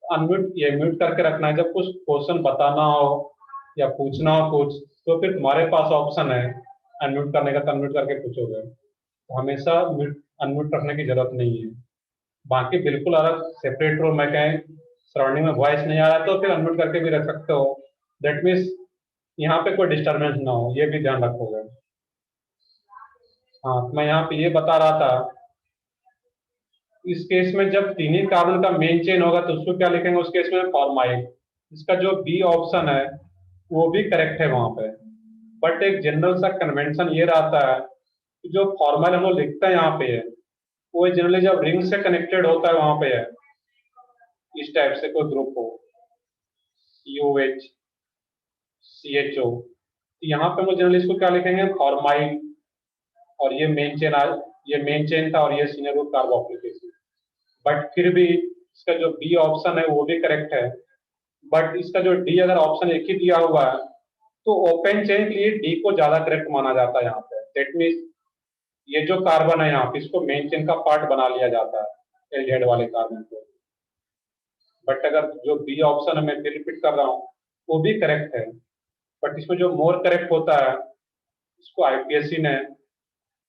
अनम्यूट ये म्यूट करके रखना है। जब कुछ क्वेश्चन बताना हो या पूछना हो कुछ, तो फिर तुम्हारे पास ऑप्शन है अनम्यूट करने का, तो अनम्यूट करके पूछोगे। तो हमेशा अनम्यूट रखने की जरूरत नहीं है। बाकी बिल्कुल अलग सेपरेट रूम में कहें सराउंडिंग में वॉइस नहीं आ रहा तो फिर अनम्यूट करके भी रख सकते हो। दैट मीन्स यहाँ पे कोई डिस्टर्बेंस ना हो, ये भी ध्यान रखोगे। हाँ तो मैं यहाँ पे ये बता रहा था, इस केस में जब तीन ही कार्बन का मेन चेन होगा तो उसको क्या लिखेंगे उस केस में, फॉर्माइल। इसका जो बी ऑप्शन है वो भी करेक्ट है वहां पे। बट एक जनरल सा कन्वेंशन ये रहता है कि जो फॉर्माइल हम लोग लिखते हैं यहाँ पे है, वो जनरली जब रिंग से कनेक्टेड होता है वहां पे है, इस टाइप से कोई ग्रुप हो COH CHO, यहाँ पे हम लोग जनरली इसको क्या लिखेंगे, फॉर्माइल। और ये मेन चेन था और ये senior group carboxylic acid. But फिर भी इसका जो बी ऑप्शन है वो भी करेक्ट है। बट इसका जो डी अगर ऑप्शन एक ही दिया हुआ है तो ओपन चेन के लिए डी को ज्यादा करेक्ट माना जाता है यहाँ पे। दैट मीन्स ये जो कार्बन है यहाँ पे इसको मेन चेन का पार्ट बना लिया जाता है एल्डिहाइड वाले कार्बन को। बट अगर जो बी ऑप्शन है, मैं फिर रिपीट कर रहा हूँ, वो भी करेक्ट है। बट इसमें जो मोर करेक्ट होता है इसको IPSC ने,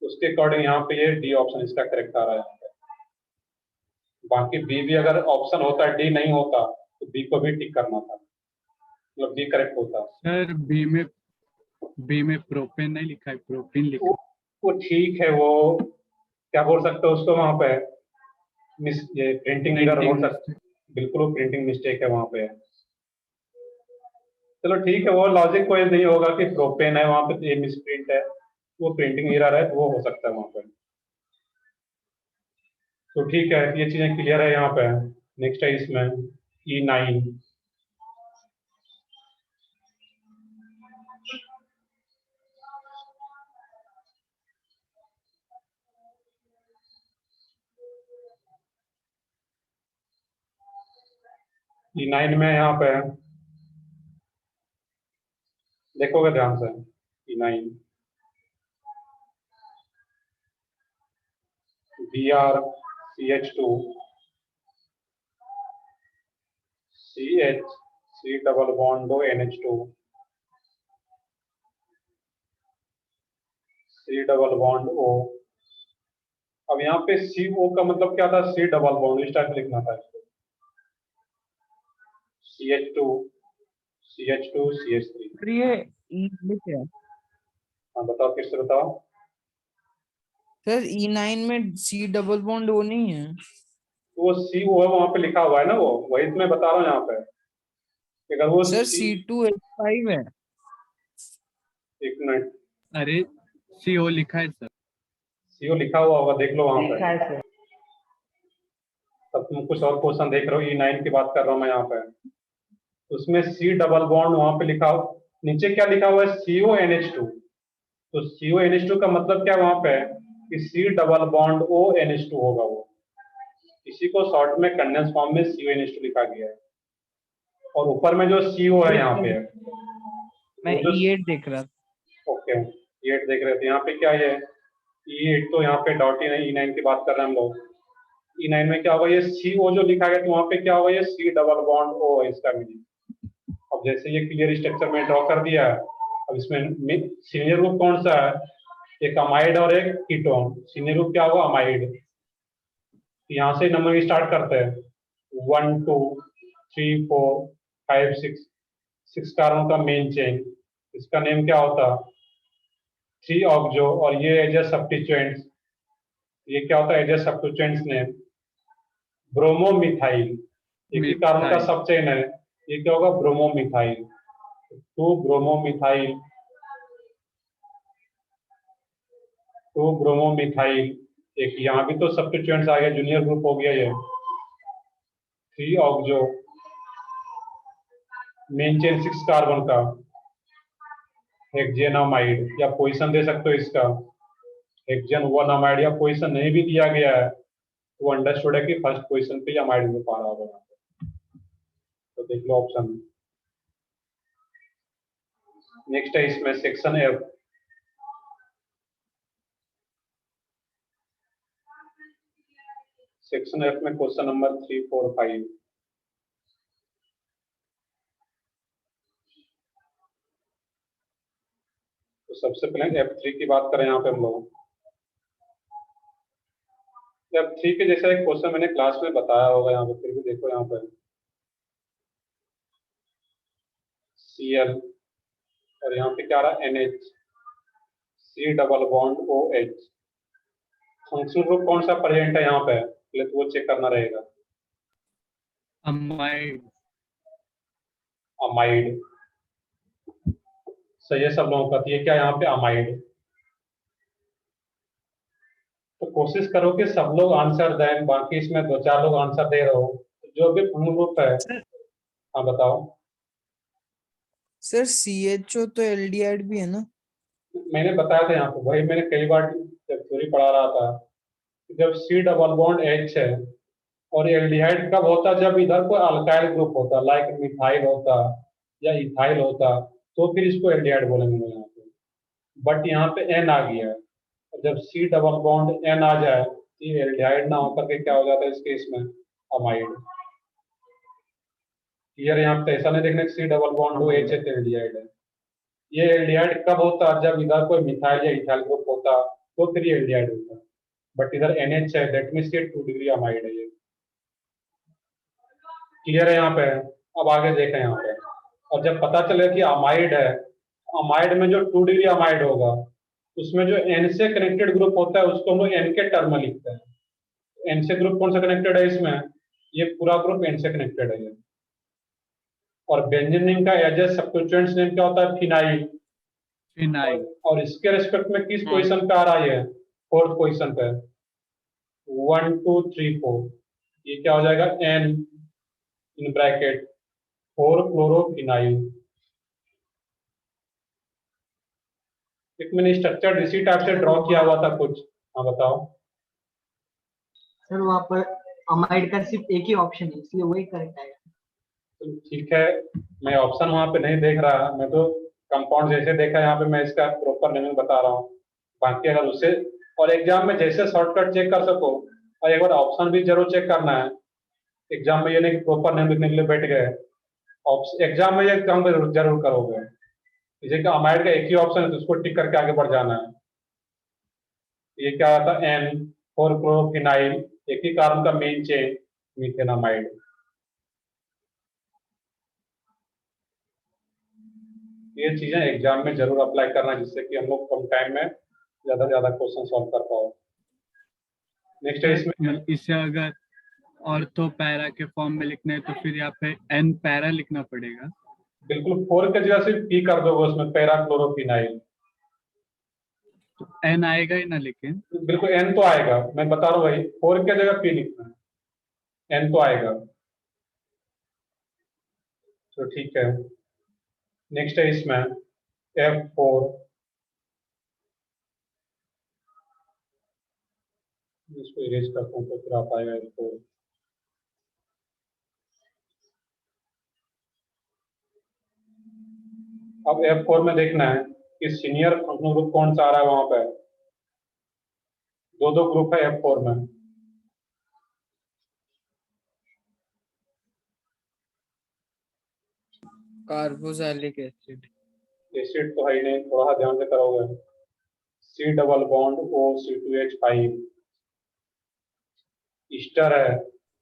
उसके अकॉर्डिंग यहाँ पे ये डी ऑप्शन इसका करेक्ट आ रहा है यहाँ पे। बाकी बी भी अगर ऑप्शन होता डी नहीं होता तो बी को भी टिक करना था, मतलब बी करेक्ट होता। सर बी में प्रोपेन नहीं लिखा है, प्रोपीन लिखा है। वो ठीक है, वो क्या बोल सकते हो उसको वहां पे ये प्रिंटिंग एरर बोल सकते, बिल्कुल वो प्रिंटिंग मिस्टेक है वहां पे। चलो ठीक है, वो लॉजिक कोई नहीं होगा कि प्रोपेन है वहां पे ये मिसप्रिंट है, वो प्रिंटिंग एरर है, वो हो सकता है वहां पे। तो ठीक है, ये चीजें क्लियर है यहाँ पे। नेक्स्ट है इसमें E9। E9 में यहाँ पे देखोगे ध्यान से, E9 Br CH2 CH C double bond दो NH2 C double bond O। अब यहाँ पे CO का मतलब क्या था, C डबल बॉन्ड, इस टाइप लिखना था इसको, CH2 CH2 CH3। फिर ये इंग्लिश है हाँ बताओ, किससे बताओ। सर E9 में C डबल बॉन्ड वो नहीं है। वो CO है वहां पे लिखा हुआ है ना, वो वही तो मैं बता रहा हूँ यहाँ पे। अगर वो सर C2H5 है। एक मिनट, अरे CO लिखा है सर। CO लिखा हुआ होगा, देख लो वहां पे। लिखा है सर। तब तुम कुछ और क्वेश्चन देख रहे हो, E9 की बात कर रहा हूँ मैं यहाँ पे। उसमें C डबल बॉन्ड वहां पे लिखा हो, नीचे क्या लिखा हुआ है, CONH2। तो CONH2 का मतलब क्या वहां पे कि C डबल बॉन्ड ONH2 होगा वो। इसी को शॉर्ट में कंडेंस फॉर्म में CONH2 लिखा गया है। और ऊपर में जो CO है यहाँ पे, मैं वो जो E8 देख रहा था। ओके E8 देख रहे थे, यहाँ पे क्या है E8, तो यहाँ पे डॉट E9 की बात कर रहे हैं हम लोग। E9 में क्या होगा, ये CO जो लिखा गया तो वहां पे क्या होगा, ये C डबल बॉन्ड O है इसका मीनिंग। अब जैसे ये क्लियर स्ट्रक्चर में ड्रॉ कर दिया है, अब इसमें सीनियर ग्रुप कौन सा है, एक अमाइड और एक कीटोन। सीनियर ग्रुप क्या होगा, अमाइड। यहाँ से नंबरिंग स्टार्ट करते हैं 1 2 3 4 5 6 कार्बन का मेन चेन, इसका नेम क्या होता? 3 ऑक्सो, और ये एज ए सब्स्टिट्यूएंट्स, ये क्या होता है एज ए सब्स्टिट्यूएंट्स नेम? ब्रोमोमिथाइल। एक ही कार्बन का मिथाइल। सब चेन है, ये क्या होगा? ब्रोमोमिथाइल। 2 ब्रोमोमिथाइल, 2 ब्रोमोमिथाइल। एक यहाँ भी तो सब्स्टिट्यूएंट्स आ गया, जूनियर ग्रुप हो गया ये। 3 ऑक्सो, मेन चेन 6 कार्बन का, हेक्सेनामाइड, या पोजीशन दे सकते हो इसका हेक्सेन 1 अमाइड, या पोजीशन नहीं भी दिया गया है तो अंडरस्टूड है कि फर्स्ट पोजीशन पे अमाइड ग्रुप आ रहा होगा। तो देख लो ऑप्शन। नेक्स्ट है इसमें सेक्शन एफ। सेक्शन एफ में क्वेश्चन नंबर 3 4 5। तो सबसे पहले F3 की बात करें यहाँ पे हम लोग। F3 के जैसा एक क्वेश्चन मैंने क्लास में बताया होगा, यहाँ पे फिर भी देखो यहाँ पे Cl, और यहाँ पे क्या आ रहा है NH, C double bond OH। Functional group कौन सा प्रेजेंट है यहाँ पे, पहले तो वो चेक करना रहेगा। अमाइड। अमाइड सही है सब लोगों का। तो ये क्या यहाँ पे अमाइड। तो कोशिश करो कि सब लोग आंसर दें, बाकी इसमें 2 4 लोग आंसर दे रहे हो, तो जो भी फंक्शनल ग्रुप है। हाँ बताओ। सर CHO तो एल्डिहाइड भी है ना? मैंने बताया था यहाँ पे, वही मैंने कई बार जब थ्योरी पढ़ा रहा था, जब C डबल बॉन्ड H है, और एल्डिहाइड कब होता? जब इधर कोई अल्काइल ग्रुप होता, लाइक मिथाइल होता या इथाइल होता, तो फिर इसको एल्डिहाइड बोलेंगे यहाँ पे। बट यहाँ पे N आ गया है, और जब C डबल बॉन्ड N आ जाए तो ये एल्डिहाइड ना होकर के क्या हो जाता है इस केस में? अमाइड। क्लियर? यहाँ पे ऐसा नहीं देखना C डबल बॉन्ड हो H है तो एल्डिहाइड है। ये एल्डिहाइड कब होता? जब इधर कोई मिथाइल या इथाइल ग्रुप होता, तो फिर ये एल्डिहाइड होता। बट इधर NH है, दैट मींस ये 2 डिग्री अमाइड है ये। क्लियर है यहाँ पे? अब आगे देखें यहाँ पे, और जब पता चले कि अमाइड है, अमाइड में जो 2 डिग्री अमाइड होगा, उसमें जो N से कनेक्टेड ग्रुप होता है उसको हम लोग N के टर्म में लिखते हैं। N से ग्रुप कौन सा कनेक्टेड है इसमें? ये पूरा ग्रुप N से कनेक्टेड है ये। और बेंजीन का एज ए सब्स्टिट्यूएंट्स नेम क्या होता है? फिनाइल। फिनाइल। और इसके रेस्पेक्ट में किस पोजीशन पे आ रहा है? 4th पोजीशन पे। 1 2 3 4, ये क्या हो जाएगा? N in bracket 4 chlorophenyl. एक मैंने स्ट्रक्चर इसी टाइप से ड्रॉ किया हुआ था कुछ। हाँ बताओ। सर वहाँ पर अमाइड का सिर्फ एक ही ऑप्शन है, इसलिए वही करेक्ट आएगा। तो ठीक है, मैं ऑप्शन वहां पे नहीं देख रहा, मैं तो कंपाउंड जैसे देखा यहाँ पे मैं इसका प्रॉपर नेमिंग बता रहा हूँ। बाकी अगर उससे, और एग्जाम में जैसे शॉर्टकट चेक कर सको, और एक बार ऑप्शन भी जरूर चेक करना है एग्जाम में। ये नहीं कि प्रॉपर नेम लिखने के लिए बैठ गए, एग्जाम में ये काम जरूर करोगे। जैसे कि अमाइड का एक ही ऑप्शन है तो उसको टिक करके आगे बढ़ जाना है। ये क्या आता है? N 4 क्लोरोफिनाइल, एक ही कार्बन का मेन चेन मीथेनामाइड। ये चीजें एग्जाम में जरूर अप्लाई करना, जिससे कि हम लोग कम टाइम में ज्यादा से ज्यादा क्वेश्चन सॉल्व कर पाओ। नेक्स्ट है इसमें, इसे अगर ऑर्थो पैरा के फॉर्म में लिखना है तो फिर यहाँ पे N पैरा लिखना पड़ेगा। बिल्कुल 4 के जगह सिर्फ P कर दोगे उसमें, पैरा क्लोरोफिनाइल। तो N आएगा ही ना, लेकिन बिल्कुल N तो आएगा, मैं बता रहा हूँ भाई, 4 के जगह P लिखना है, N तो आएगा। तो ठीक है, नेक्स्ट है इसमें F4। इसको इरेज करता हूँ तो फिर आ पाएगा F4। अब F4 में देखना है कि सीनियर फंक्शनल ग्रुप कौन सा आ रहा है वहां पे। दो ग्रुप है F4 में। Carboxylic acid. एसिड तो है ही नहीं, थोड़ा सा ध्यान से करोगे। C double bond O C2H5, Easter है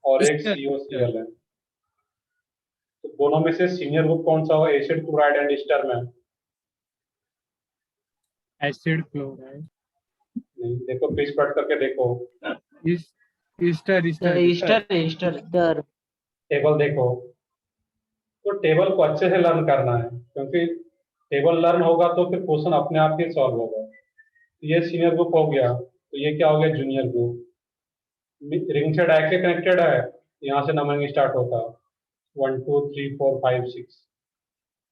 और एक ईस्टर, COCl है, तो दोनों में से सीनियर ग्रुप कौन सा होगा एसिड क्लोराइड एंड ईस्टर में? एसिड क्लोराइड, नहीं, देखो पेज पलट करके देखो, Easter Easter Easter Easter table देखो, तो टेबल को अच्छे से लर्न करना है, क्योंकि टेबल लर्न होगा तो फिर क्वेश्चन अपने आप ही सॉल्व होगा। ये सीनियर ग्रुप हो गया, तो ये क्या हो गया जूनियर ग्रुप। रिंग से डायरेक्टली कनेक्टेड है, यहाँ से नंबरिंग स्टार्ट होता है 1 2 3 4 5 6,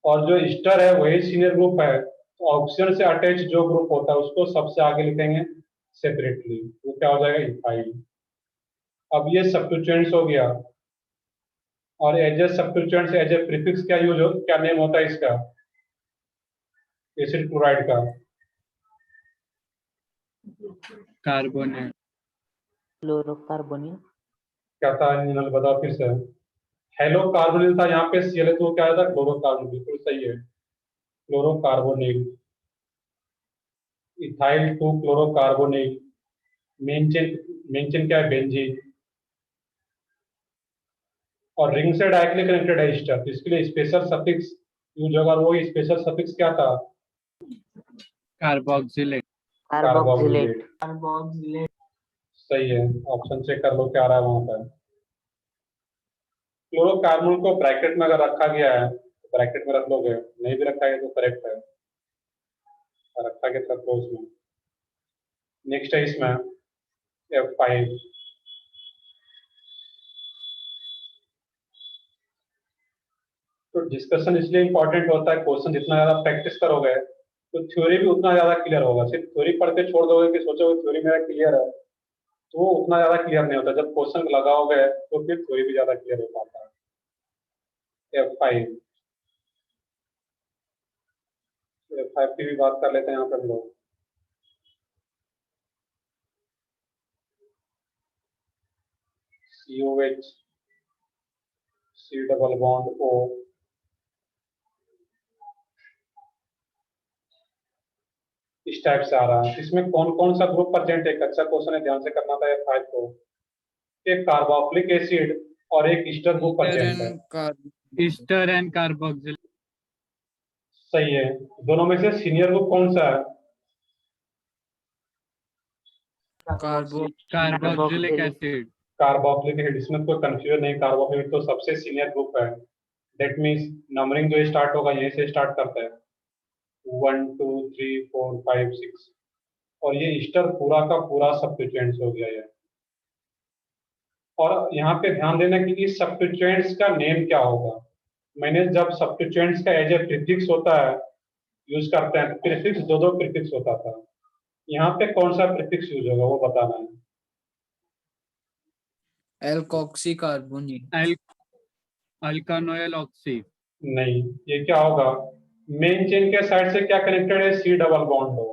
और जो ईस्टर है वही सीनियर ग्रुप है, तो ऑक्सीजन से अटैच जो ग्रुप होता है उसको सबसे आगे लिखेंगे सेपरेटली, वो क्या हो जाएगा इथाइल। अब ये सब्स्टिट्यूएंट्स हो गया, और as a substituents as a prefix क्या यूज हो, क्या नेम होता है इसका एसिड क्लोराइड का? कार्बोनेट, फ्लोरोकार्बोनिल क्या था इंजनल, बताओ फिर से। हेलो कार्बोनिल था, यहाँ पे Cl है तो क्या था क्लोरोकार्बोनिल, बिल्कुल सही है क्लोरोकार्बोनिल। इथाइल 2 क्लोरोकार्बोनिल। मेन चेन क्या है बेंजीन, और रिंग से डायरेक्टली कनेक्टेड है ईस्टर, तो इसके लिए स्पेशल सफिक्स यूज होगा, और वो स्पेशल सफिक्स क्या था कार्बोक्सिलेट, कार्बोक्सिलेट। कार्बोक्सिलेट सही है, ऑप्शन चेक कर लो क्या आ रहा है वहां पर। क्लोरोकार्बोनिल को ब्रैकेट में अगर रखा गया है तो ब्रैकेट में रख लोगे, नहीं भी रखा है तो करेक्ट है, रखा गया तो रख लो उसमें। नेक्स्ट है इसमें F5, तो डिस्कशन इसलिए इंपॉर्टेंट होता है, क्वेश्चन जितना ज्यादा प्रैक्टिस करोगे तो थ्योरी भी उतना ज्यादा क्लियर होगा। सिर्फ थ्योरी पढ़ के छोड़ दोगे कि सोचोगे थ्योरी मेरा क्लियर है, तो वो उतना ज्यादा क्लियर नहीं होता। जब क्वेश्चन लगाओगे तो फिर थ्योरी भी ज्यादा क्लियर हो पाता है। F5, F5 की भी बात कर लेते हैं यहाँ पर हम लोग। COH, C double bond O, इस टाइप से आ रहा है। इसमें कौन कौन सा ग्रुप प्रेजेंट है, अच्छा क्वेश्चन है, ध्यान से करना था F5 को। एक कार्बोक्सिलिक एसिड और एक ईस्टर ग्रुप प्रेजेंट है। ईस्टर एंड कार्बोक्सिलेट, सही है, दोनों में से सीनियर ग्रुप कौन सा है? कार्बोक्सिलिक एसिड, कार्बोक्सिलिक एसिड, इसमें कोई कंफ्यूजन नहीं, कार्बोक्सिलिक तो सबसे सीनियर ग्रुप है। दैट मीन्स नंबरिंग जो स्टार्ट होगा यहीं से स्टार्ट करता है 1 2 3 4 5 6, और ये ईस्टर पूरा का पूरा सब्स्टिट्यूएंट्स हो गया ये। और यहाँ पे ध्यान देना कि इस सब्स्टिट्यूएंट्स का नेम क्या होगा। मैंने जब सब्स्टिट्यूएंट्स का एज ए प्रीफिक्स होता है यूज करते हैं, प्रीफिक्स दो प्रीफिक्स होता था, यहाँ पे कौन सा प्रीफिक्स यूज होगा वो बताना है। एल्कोक्सी कार्बोनिल, अल्कानोइल ऑक्सी, नहीं, ये क्या होगा, मेन चेन के साइड से क्या कनेक्टेड है, C डबल बॉन्ड हो,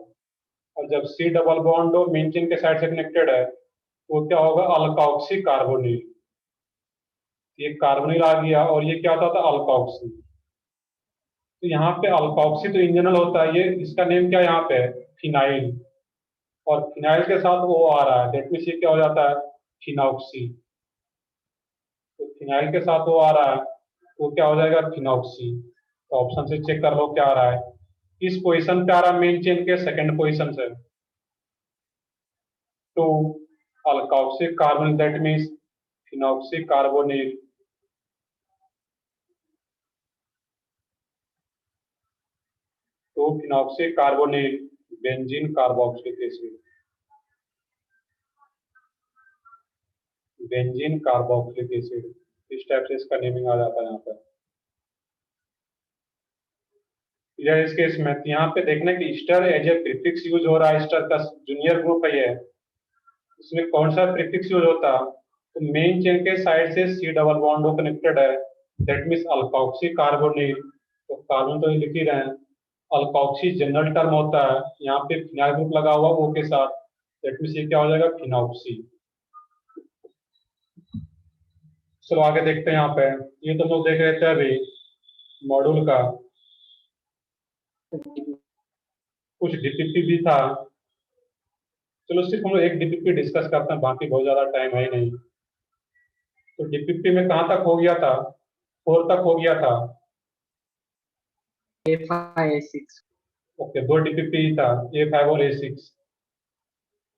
और जब C डबल बॉन्ड हो मेन चेन के साइड से कनेक्टेड है तो क्या होगा अल्काक्सी कार्बोनिल। ये कार्बोनिल आ गया, और ये क्या होता था अल्काक्सी। तो यहाँ पे अल्काक्सी तो इंजनल होता है, ये इसका नेम क्या यहाँ पे फिनाइल, और फिनाइल के साथ O आ रहा है, दैट मीन्स ये क्या हो जाता है फिनॉक्सी। तो फिनाइल के साथ O आ रहा है तो क्या हो जाएगा फिनॉक्सी। तो ऑप्शन से चेक कर लो क्या आ रहा है, किस पोजीशन पे आ रहा है मेन चेन के सेकंड पोजीशन से, तो alkoxy carbonyl, that means phenoxy carbonyl. तो phenoxy carbonyl benzene carboxylic acid, benzene carboxylic acid, इस टाइप से इसका नेमिंग आ जाता है यहाँ पर। यह इस केस में यहाँ पे देखना कि ester as a prefix use हो रहा है, ईस्टर का जूनियर ग्रुप है ये, इसमें कौन सा प्रीफिक्स यूज होता, तो मेन चेन के साइड से C डबल बॉन्ड कनेक्टेड है, दैट मीन्स अल्काक्सी कार्बोनिल। तो कार्बन तो लिख ही रहे हैं, अल्काक्सी जनरल टर्म होता है, यहाँ पे फिनाइल ग्रुप लगा हुआ O के साथ, दैट मीन्स ये क्या हो जाएगा फिनॉक्सी। चलो आगे देखते हैं यहाँ पे, ये तो लोग देख रहे थे अभी मॉड्यूल का, कुछ DPP भी था। चलो सिर्फ हम लोग एक DPP डिस्कस करते हैं, बाकी बहुत ज्यादा टाइम है ही नहीं। तो डीपीपी में कहाँ तक हो गया था, 4 तक हो गया था। A5 A6 ओके, 2 डीपीपी था, A5 और A6।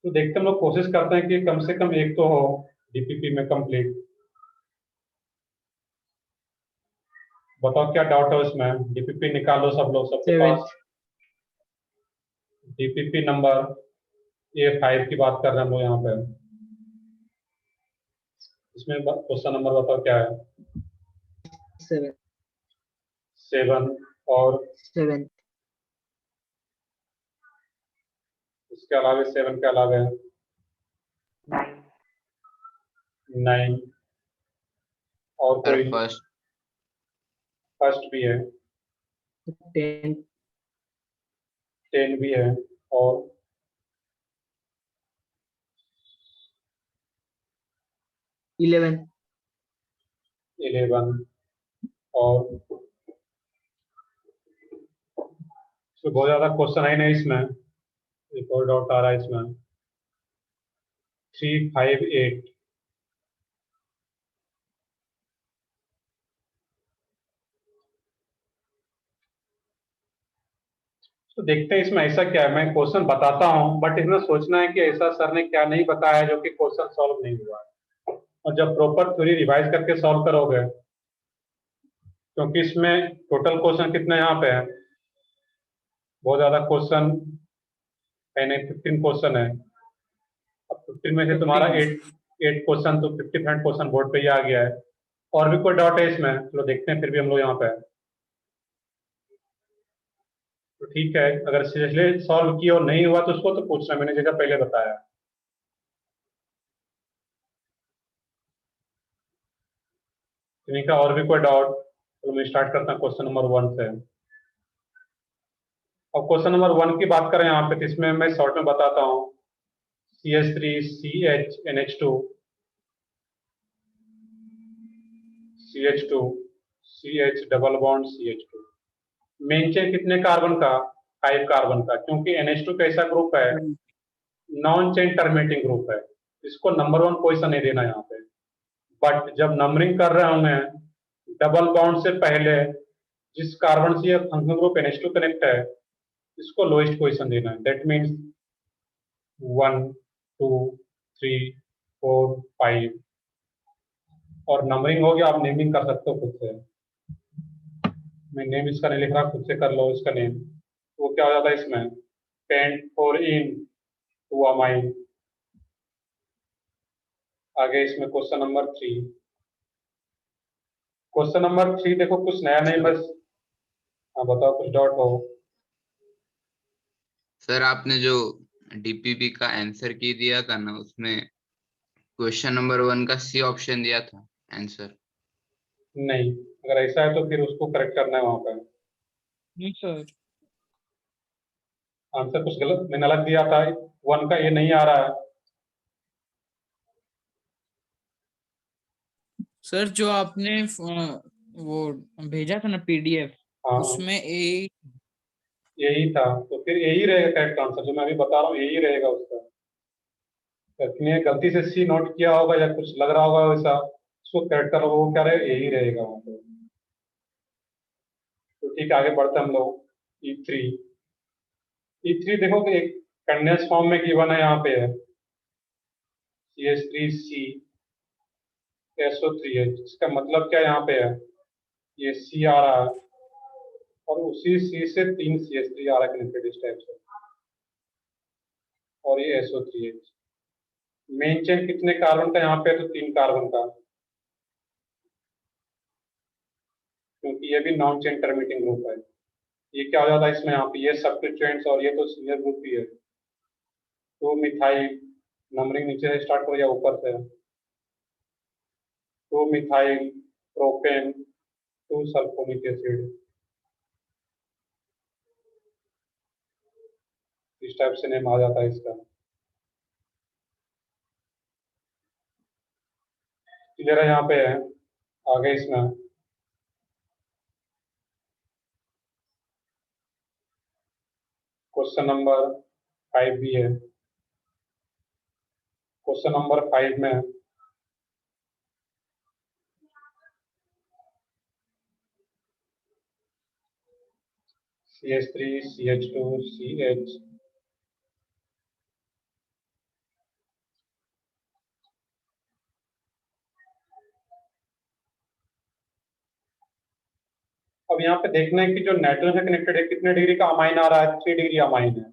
तो देखते हम लोग कोशिश करते हैं कि कम से कम एक तो हो डीपीपी में कंप्लीट। बताओ क्या डाउट है उसमें, डीपीपी निकालो सब लोग, सबके 7 पास डीपीपी नंबर A5 की बात कर रहे हैं हम लोग यहाँ पे। इसमें क्वेश्चन नंबर बताओ क्या है। 7 7 और 7 इसके अलावा 7 के अलावा 9 और सर कोई फर्स्ट फर्स्ट भी है, 10 10 भी है और 11 11 और इसमें बहुत ज्यादा क्वेश्चन है नहीं इसमें। एक और डाउट आ रहा है इसमें, 3, 5, 8। तो देखते हैं इसमें ऐसा क्या है। मैं क्वेश्चन बताता हूँ बट इसमें सोचना है कि ऐसा सर ने क्या नहीं बताया जो कि क्वेश्चन सॉल्व नहीं हुआ है। और जब प्रॉपर थ्योरी रिवाइज करके सॉल्व करोगे, क्योंकि इसमें टोटल क्वेश्चन कितने यहाँ पे है, बहुत ज्यादा क्वेश्चन है नहीं, 15 क्वेश्चन है। अब 15 में से तुम्हारा 8 क्वेश्चन तो 50% क्वेश्चन बोर्ड पे ही आ गया है। और भी कोई डाउट है इसमें? चलो देखते हैं फिर भी हम लोग यहाँ पे। तो ठीक है, अगर सीरियसली सॉल्व किया और नहीं हुआ तो उसको तो पूछना, मैंने जैसा पहले बताया। इन्हीं का और भी कोई डाउट? तो मैं स्टार्ट करता हूँ क्वेश्चन नंबर 1 से। अब क्वेश्चन नंबर 1 की बात करें यहाँ पे, तो इसमें मैं शॉर्ट में बताता हूँ। CH3CHNH2 CH2 CH double bond CH2। Main chain कितने कार्बन का? 5 कार्बन का, क्योंकि NH2 कैसा ग्रुप है, नॉन चेन टर्मिनेटिंग ग्रुप है। इसको नंबर 1 पोजीशन नहीं देना यहाँ पे। बट जब नंबरिंग कर रहे होंगे, डबल बॉन्ड से पहले जिस कार्बन से ये फंक्शनल ग्रुप NH2 कनेक्ट है, इसको लोएस्ट पोजीशन देना है। That means 1, 2, 3, 4, 5। और नंबरिंग हो गया, आप नेमिंग कर सकते हो खुद से। मैं नेम इसका नहीं लिख रहा, खुद से कर लो इसका नेम। तो वो क्या हो जाता है इसमें, pent four ene two amine. आगे इसमें क्वेश्चन नंबर 3। क्वेश्चन नंबर 3 देखो, कुछ नया नहीं, बस हाँ बताओ कुछ डाउट हो। सर आपने जो डीपीपी का आंसर की दिया था ना, उसमें क्वेश्चन नंबर 1 का सी ऑप्शन दिया था आंसर। नहीं, अगर ऐसा है तो फिर उसको करेक्ट करना है वहां पर। नहीं सर, आंसर कुछ गलत मैंने अलग दिया था, 1 का ये नहीं आ रहा है। सर जो आपने वो भेजा था ना PDF, हाँ उसमें ए यही था, तो फिर यही रहेगा करेक्ट आंसर, जो मैं अभी बता रहा हूँ यही रहेगा उसका। इसने गलती से सी नोट किया होगा या कुछ लग रहा होगा वैसा, उसको करेक्ट करो, वो क्या रहेगा, यही रहेगा वहां पे। तो ठीक है, आगे बढ़ते हैं हम लोग। E3। E3 देखो कि एक कंडेंस फॉर्म में गिवन है, यहाँ पे है CH3CSO3H। इसका मतलब क्या यहाँ पे है, ये C आ रहा है और उसी C से 3 CH3 आ रहा है कनेक्टेड इस टाइप से, और ये SO3H। मेन चेन कितने कार्बन का यहाँ पे है, तो 3 कार्बन का, क्योंकि ये भी नॉन चेन टर्मिनेटिंग ग्रुप है। ये क्या हो जाता है इसमें, यहाँ पे ये सब्स्टिट्यूएंट्स और ये तो सिंगल ग्रुप ही है। तो मिथाइल, नंबरिंग नीचे से स्टार्ट हो या ऊपर से, तो methyl propane two sulphonic acid, इस टाइप से नेम आ जाता है इसका। क्लियर है यहाँ पे है। आगे इसमें क्वेश्चन नंबर 5 भी है। क्वेश्चन नंबर 5 में CH3 CH2 CH, अब यहाँ पे देखना है कि जो नाइट्रोजन से कनेक्टेड है कितने डिग्री का अमाइन आ रहा है, 3 डिग्री अमाइन है।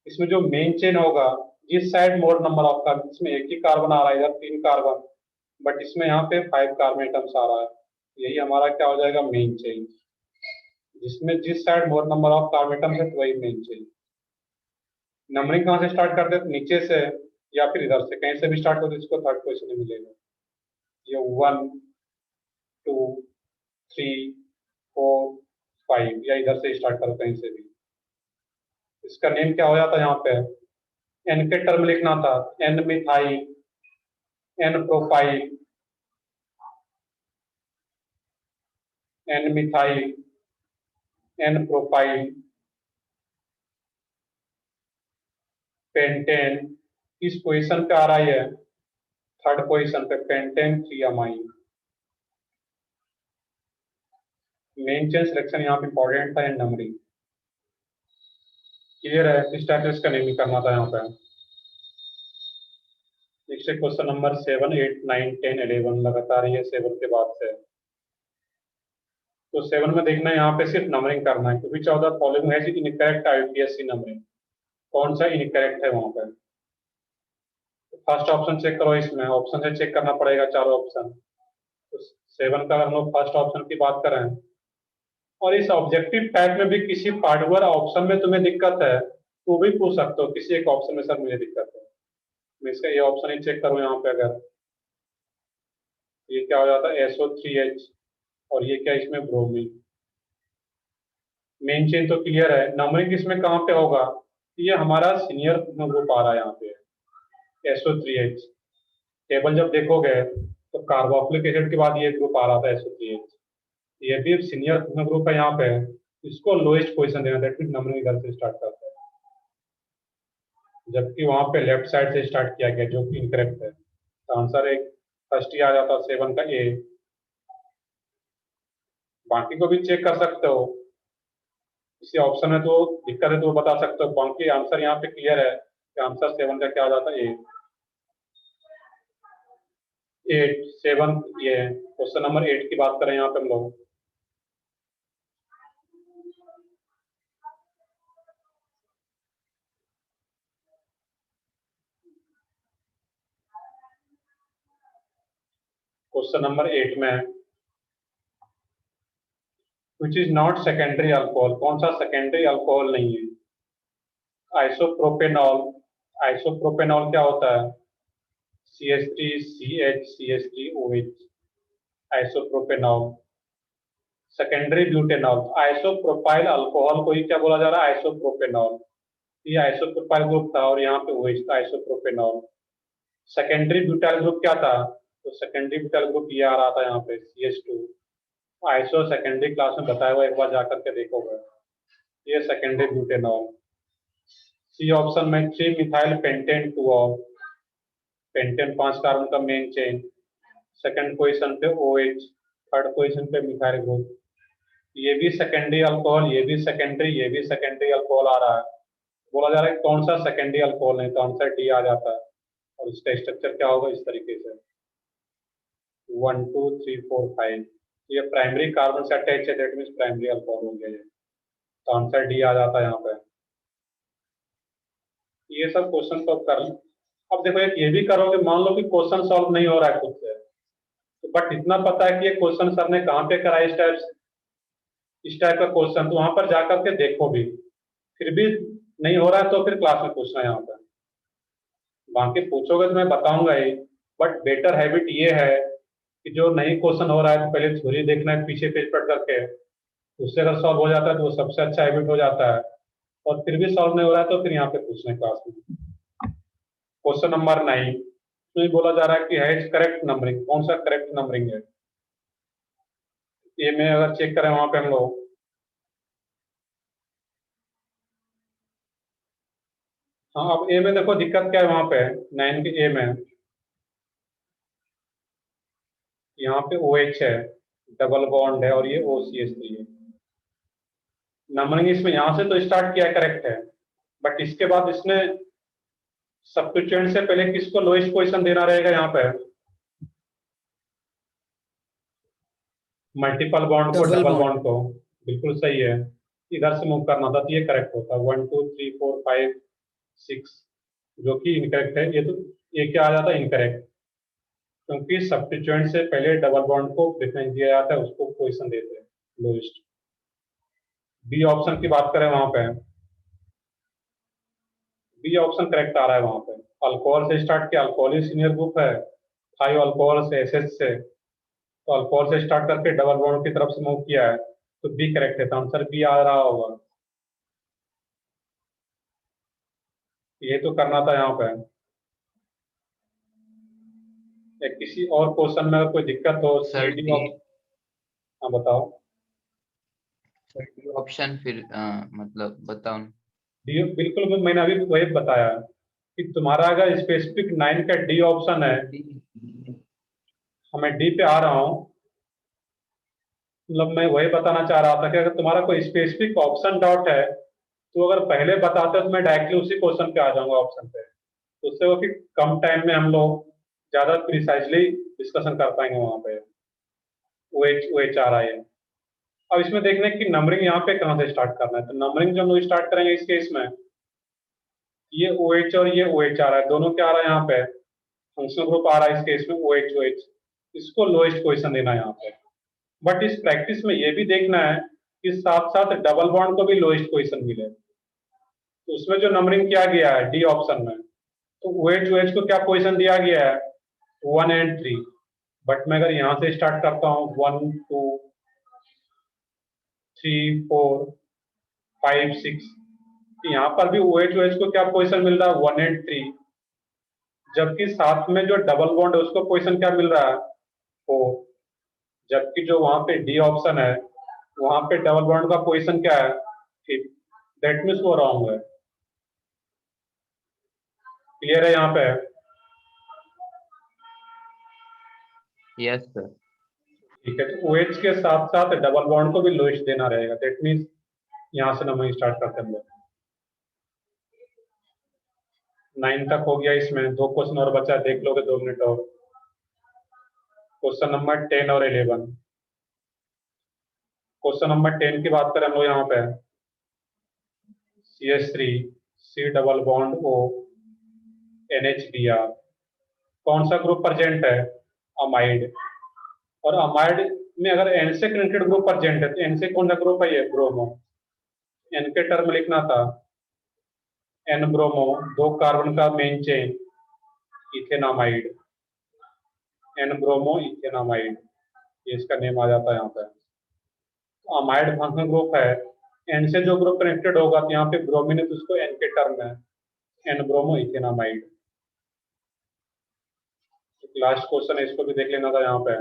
इसमें जो मेन चेन होगा, जिस side more number of carbon, इसमें एक ही कार्बन आ रहा है, इधर 3 कार्बन, बट इसमें यहाँ पे 5 कार्बन एटम्स आ रहा है। यही हमारा क्या हो जाएगा, मेन चेन। जिसमें जिस side more number of carbon atoms है वही मेन चेन। नंबरिंग कहाँ से स्टार्ट करते हैं, नीचे से या फिर इधर से, कहीं से भी स्टार्ट करते इसको थर्ड पोजिशन में मिलेगा। ये 1 2 3 4 5, या इधर से स्टार्ट करो कहीं से भी। इसका नेम क्या हो जाता है, यहाँ पे एन के टर्म लिखना था, N methyl, N propyl, N methyl, N propyl, pentane. इस पोजीशन पे आ रहा है, थर्ड पोजीशन पे pentane 3 amine. Main chain selection यहाँ पे इंपॉर्टेंट था, एंड नंबरिंग क्लियर है। इस टाइप से इसका नेमिंग करना था यहाँ पे। नेक्स्ट क्वेश्चन नंबर 7 8 9 10 11 लगातार ये 7 के बाद से। तो 7 में देखना है, यहाँ पे सिर्फ नंबरिंग करना है, क्योंकि 14 फॉलोइंग है इनकरेक्ट IUPAC नंबरिंग, कौन सा इनकरेक्ट है वहां पे। फर्स्ट ऑप्शन चेक करो, इसमें ऑप्शन से चेक करना पड़ेगा चारों ऑप्शन। तो 7 का अगर हम लोग फर्स्ट ऑप्शन की बात करें, और इस ऑब्जेक्टिव टाइप में भी किसी पार्टिकुलर ऑप्शन में तुम्हें दिक्कत है तो भी पूछ सकते हो, किसी एक ऑप्शन में सर मुझे दिक्कत है, मैं इसका ये ऑप्शन ही चेक करूँ यहाँ पे। अगर ये क्या हो जाता है, SO3H, और ये क्या इसमें ब्रोमीन। मेन चेन तो क्लियर है, नंबरिंग इसमें कहाँ पे होगा, ये हमारा सीनियर ग्रुप आ रहा है यहाँ पे, SO3H। टेबल जब देखोगे तो कार्बोक्सिलिक एसिड के बाद ये ग्रुप आ रहा था, SO3H। ये भी सीनियर ग्रुप है यहाँ पे, इसको लोएस्ट पोजीशन देना, दैट मींस नंबरिंग इधर से स्टार्ट करते हैं, जबकि वहां पे लेफ्ट साइड से स्टार्ट किया गया, जो कि इनकरेक्ट है। तो आंसर एक फर्स्ट ही आ जाता 7 का A। बाकी को भी चेक कर सकते हो, इसी ऑप्शन में तो दिक्कत है तो बता सकते हो, बाकी आंसर यहाँ पे क्लियर है कि आंसर 7 का क्या आ जाता है, A। 8 7 ये क्वेश्चन नंबर 8 की बात करें यहाँ पे हम लोग। क्वेश्चन नंबर 8 में which is not secondary alcohol, कौन सा सेकेंडरी अल्कोहल नहीं है। आइसोप्रोपेनॉल, आइसोप्रोपेनॉल क्या होता है, CH3CH CH3OH, isopropanol. Secondary butanol, isopropyl alcohol को ही क्या बोला जा रहा है, आइसोप्रोपेनॉल। ये आइसोप्रोपाइल ग्रुप था और यहाँ पे OH था, आइसोप्रोपेनॉल। सेकेंडरी ब्यूटाइल ग्रुप क्या था, तो सेकेंडरी ब्यूटाइल ग्रुप ये आ रहा था यहाँ पे, CH2। आइसो सेकेंडरी क्लास में बताया हुआ, एक बार जाकर के देखोगे। ये सेकेंडरी ब्यूटेनॉल। सी ऑप्शन में 3 methyl pentane 2 of, pentane 5 carbon का मेन चेन, सेकंड पोजीशन पे OH, थर्ड पोजीशन पे मिथाइल ग्रुप। ये भी सेकेंडरी अल्कोहल, ये भी सेकेंडरी, ये भी सेकेंडरी अल्कोहल आ रहा है। बोला जा रहा है कौन सा सेकेंडरी अल्कोहल नहीं, तो आंसर D आ जाता है। और इसका स्ट्रक्चर क्या होगा, इस तरीके से 1 2 3 4 5। ये प्राइमरी कार्बन से अटैच है, दैट मींस प्राइमरी अल्कोहल हो गया ये, तो आंसर D आ जाता है यहाँ पे। ये सब क्वेश्चन तो कर लो। अब देखो एक ये भी करोगे, मान लो कि क्वेश्चन सॉल्व नहीं हो रहा है खुद से, तो बट इतना पता है कि ये क्वेश्चन सर ने कहाँ पे कराया, इस टाइप का क्वेश्चन, तो वहां पर जाकर के देखो भी, फिर भी नहीं हो रहा है तो फिर क्लास में पूछना है यहाँ पर। बाकी पूछोगे तो मैं बताऊंगा ही, बट बेटर हैबिट ये है कि जो नहीं क्वेश्चन हो रहा है तो पहले थ्योरी देखना है पीछे पेज पढ़ करके, उससे अगर सॉल्व हो जाता है तो वो सबसे अच्छा हैबिट हो जाता है। और फिर भी सॉल्व नहीं हो रहा है तो फिर यहाँ पे पूछना है क्लास में। क्वेश्चन नंबर 9 में बोला जा रहा है कि है करेक्ट नंबरिंग, कौन सा करेक्ट नंबरिंग है। ये में अगर चेक करें वहां पे हम लोग, हाँ अब ए में देखो दिक्कत क्या है, वहां पे 9 के ए में यहाँ पे OH है, डबल बॉन्ड है, और ये OCH3 है। नंबरिंग इसमें यहाँ से तो स्टार्ट किया, करेक्ट है, बट इसके बाद इसने सब्स्टिट्यूएंट से पहले किसको लोएस्ट पोजीशन देना रहेगा यहाँ पे? मल्टीपल बॉन्ड को, Double डबल bond. बॉन्ड को। बिल्कुल सही है, इधर से मूव करना था तो ये करेक्ट होता। 1 2 3 4 5 6, जो कि इनकरेक्ट है। ये क्या आ जाता है? इनकरेक्ट, क्योंकि सब्स्टिट्यूएंट से पहले डबल बॉन्ड को प्रेफरेंस दिया जाता है, उसको पोजीशन देते हैं लोएस्ट। बी ऑप्शन की बात करें, वहां पे बी ऑप्शन करेक्ट आ रहा है। वहां पे अल्कोहल से स्टार्ट किया, अल्कोहल ही सीनियर ग्रुप है, 5 अल्कोहल से, एसएच से, तो अल्कोहल से स्टार्ट करके डबल बॉन्ड की तरफ से मूव किया है, तो बी करेक्ट है, तो आंसर बी आ रहा होगा। ये तो करना था यहाँ पे। या किसी और क्वेश्चन में अगर कोई दिक्कत हो, सर डी डी हाँ बताओ। ऑप्शन फिर मतलब बताओ ना। डी बिल्कुल, मैंने अभी वही बताया कि तुम्हारा अगर स्पेसिफिक 9 का डी ऑप्शन है, मैं डी पे आ रहा हूँ, मतलब मैं वही बताना चाह रहा था कि अगर तुम्हारा कोई स्पेसिफिक ऑप्शन डाउट है, तो अगर पहले बताते तो मैं डायरेक्टली उसी क्वेश्चन पे आ जाऊंगा ऑप्शन पे, तो उससे वो कि कम टाइम में हम लोग ज्यादा प्रिसाइजली डिस्कशन कर पाएंगे वहां पे। वो एच आ रहा है। अब इसमें देखने की नंबरिंग यहाँ पे कहाँ से स्टार्ट करना है, तो नंबरिंग जो हम लोग स्टार्ट करेंगे इस केस में, ये ओ एच और ये ओ एच आ रहा है, दोनों क्या आ रहा है यहाँ पे? फंक्शनल ग्रुप आ रहा है इस केस में ओ एच, इसको लोएस्ट पोजीशन देना है यहाँ पे। बट इस प्रैक्टिस में ये भी देखना है कि साथ साथ डबल बॉन्ड को भी लोएस्ट पोजीशन मिले, तो उसमें जो नंबरिंग किया गया है डी ऑप्शन में, तो ओ एच को क्या पोजीशन दिया गया है? 1 and 3। बट मैं अगर यहाँ से स्टार्ट करता हूँ 1 2 3 4 5 6, तो यहाँ पर भी ओ एच को क्या पोजीशन मिल रहा है? 1 and 3, जबकि साथ में जो डबल बॉन्ड है उसको पोजीशन क्या मिल रहा है? 4। जबकि जो वहां पे डी ऑप्शन है, वहां पे डबल बॉन्ड का पोजीशन क्या है? 5। दैट मीन्स वो रॉन्ग है। क्लियर है यहाँ पे? Yes sir. ठीक है, तो OH के साथ साथ डबल बॉन्ड को भी लोएस्ट देना रहेगा। दैट मीन्स यहाँ से नंबर स्टार्ट करते हैं। 9 तक हो गया, इसमें 2 क्वेश्चन और बचा, देख लोगे 2 मिनट और। क्वेश्चन नंबर 10 और 11। क्वेश्चन नंबर 10 की बात करें हम लोग यहाँ पे, CH3 C double bond O NH Br, कौन सा ग्रुप प्रेजेंट है? अमाइड। और अमाइड में अगर N से कनेक्टेड ग्रुप प्रेजेंट है, तो N से कौन सा ग्रुप है? ये ब्रोमो। N के टर्म लिखना था N ब्रोमो, 2 कार्बन का main chain, ethanamide. N bromo ethanamide, ये इसका नेम आ जाता है यहाँ पे। अमाइड फंक्शनल ग्रुप है, N से जो ग्रुप कनेक्टेड होगा, तो यहाँ पे ब्रोमीन है तो उसको N के टर्म है N bromo ethanamide. Last question है, इसको भी देख लेना था यहाँ पे।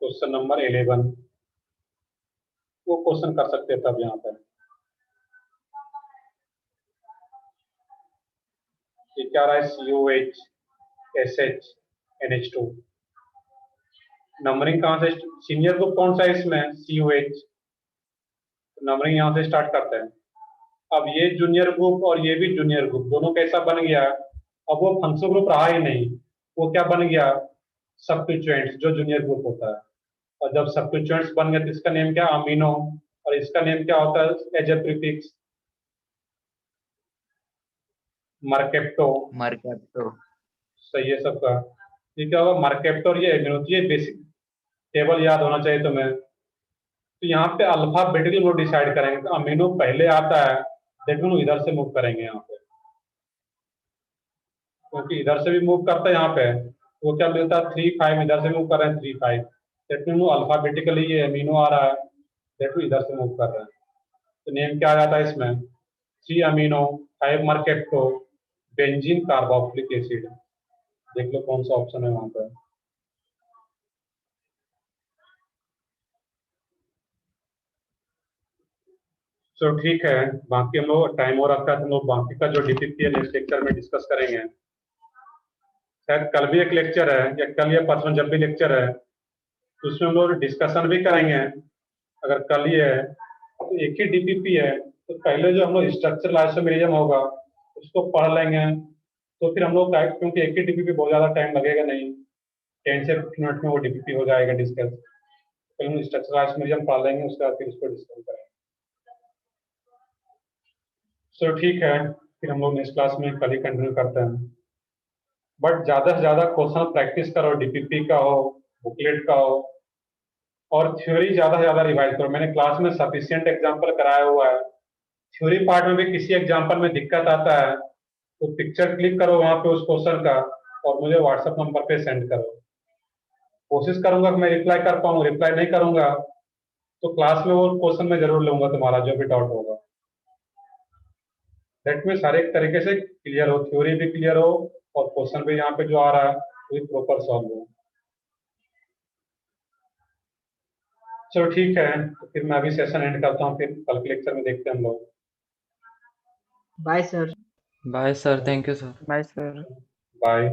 क्वेश्चन नंबर 11, वो क्वेश्चन कर सकते थे अब यहाँ पे। ये क्या रहा है? COH SH NH2। नंबरिंग कहाँ से? सीनियर ग्रुप कौन सा है इसमें? COH। नंबरिंग यहाँ से स्टार्ट करते हैं। अब ये जूनियर ग्रुप और ये भी जूनियर ग्रुप, दोनों कैसा बन गया? अब वो फंक्शनल ग्रुप रहा ही नहीं, वो क्या बन गया? सब्स्टिट्यूएंट्स, जो जूनियर ग्रुप होता है। और जब सब्स्टिट्यूएंट्स बन गए तो इसका नेम क्या? अमीनो। और इसका नेम क्या होता है एज ए प्रीफिक्स? मर्केप्टो। मर्केप्टो। सही है सबका। ये क्या होगा? मर्केप्टो और ये अमीनो। ये बेसिक टेबल याद होना चाहिए तुम्हें। तो यहाँ पे अल्फाबेटिकली वो डिसाइड करेंगे, तो अमीनो पहले आता है, देखो इधर से मूव करेंगे यहाँ पे, क्योंकि इधर से भी मूव करता है यहाँ पे, वो क्या मिलता है? 3 5, इधर से मूव कर रहे हैं 3 5, दैट मीन वो अल्फाबेटिकली ये अमीनो आ रहा है, दैट मीन इधर से मूव कर रहे हैं। तो नेम क्या आ जाता है इसमें? 3 अमीनो 5 मर्केप्टो बेंजीन कार्बोक्सिलिक एसिड। देख लो कौन सा ऑप्शन है वहां पर। तो ठीक है, बाकी हम लोग टाइम हो रखा है, हम लोग बाकी का जो डीपीपी है नेक्स्ट लेक्चर में डिस्कस करेंगे। शायद कल भी एक लेक्चर है, या कल या परसों जब भी लेक्चर है, तो उसमें हम लोग डिस्कशन भी करेंगे। अगर कल ये है तो एक ही डीपीपी है, तो पहले जो हम लोग स्ट्रक्चरल आइसोमेरिज्म होगा उसको पढ़ लेंगे, तो फिर हम लोग क्योंकि एक ही डीपीपी बहुत ज्यादा टाइम लगेगा नहीं, 10 से 15 मिनट में वो डीपीपी हो जाएगा डिस्कस। पहले हम स्ट्रक्चरल आइसोमेरिज्म पढ़ लेंगे, उसके बाद फिर उसको डिस्कस करेंगे। सो ठीक है, फिर हम लोग नेक्स्ट क्लास में कल ही कंटिन्यू करते हैं। बट ज्यादा से ज्यादा क्वेश्चन प्रैक्टिस करो, डीपीपी का हो, बुकलेट का हो, और थ्योरी ज्यादा से ज्यादा रिवाइज करो। मैंने क्लास में सफिशिएंट एग्जांपल कराया हुआ है। थ्योरी पार्ट में भी किसी एग्जांपल में दिक्कत आता है तो पिक्चर क्लिक करो वहां पे उस क्वेश्चन का और मुझे व्हाट्सएप नंबर पे सेंड करो। कोशिश करूंगा कि मैं रिप्लाई कर पाऊँ, रिप्लाई नहीं करूंगा तो क्लास में वो क्वेश्चन में जरूर लूंगा तुम्हारा जो भी डाउट होगा। दैट मीन्स हर एक तरीके से क्लियर हो, थ्योरी भी क्लियर हो और क्वेश्चन भी यहाँ पे जो आ रहा है वो भी प्रॉपर सॉल्व हो। चलो ठीक है, तो फिर मैं अभी सेशन एंड करता हूँ, फिर कल के लेक्चर में देखते हैं हम लोग। Bye sir. Bye sir, thank you sir. Bye sir. Bye.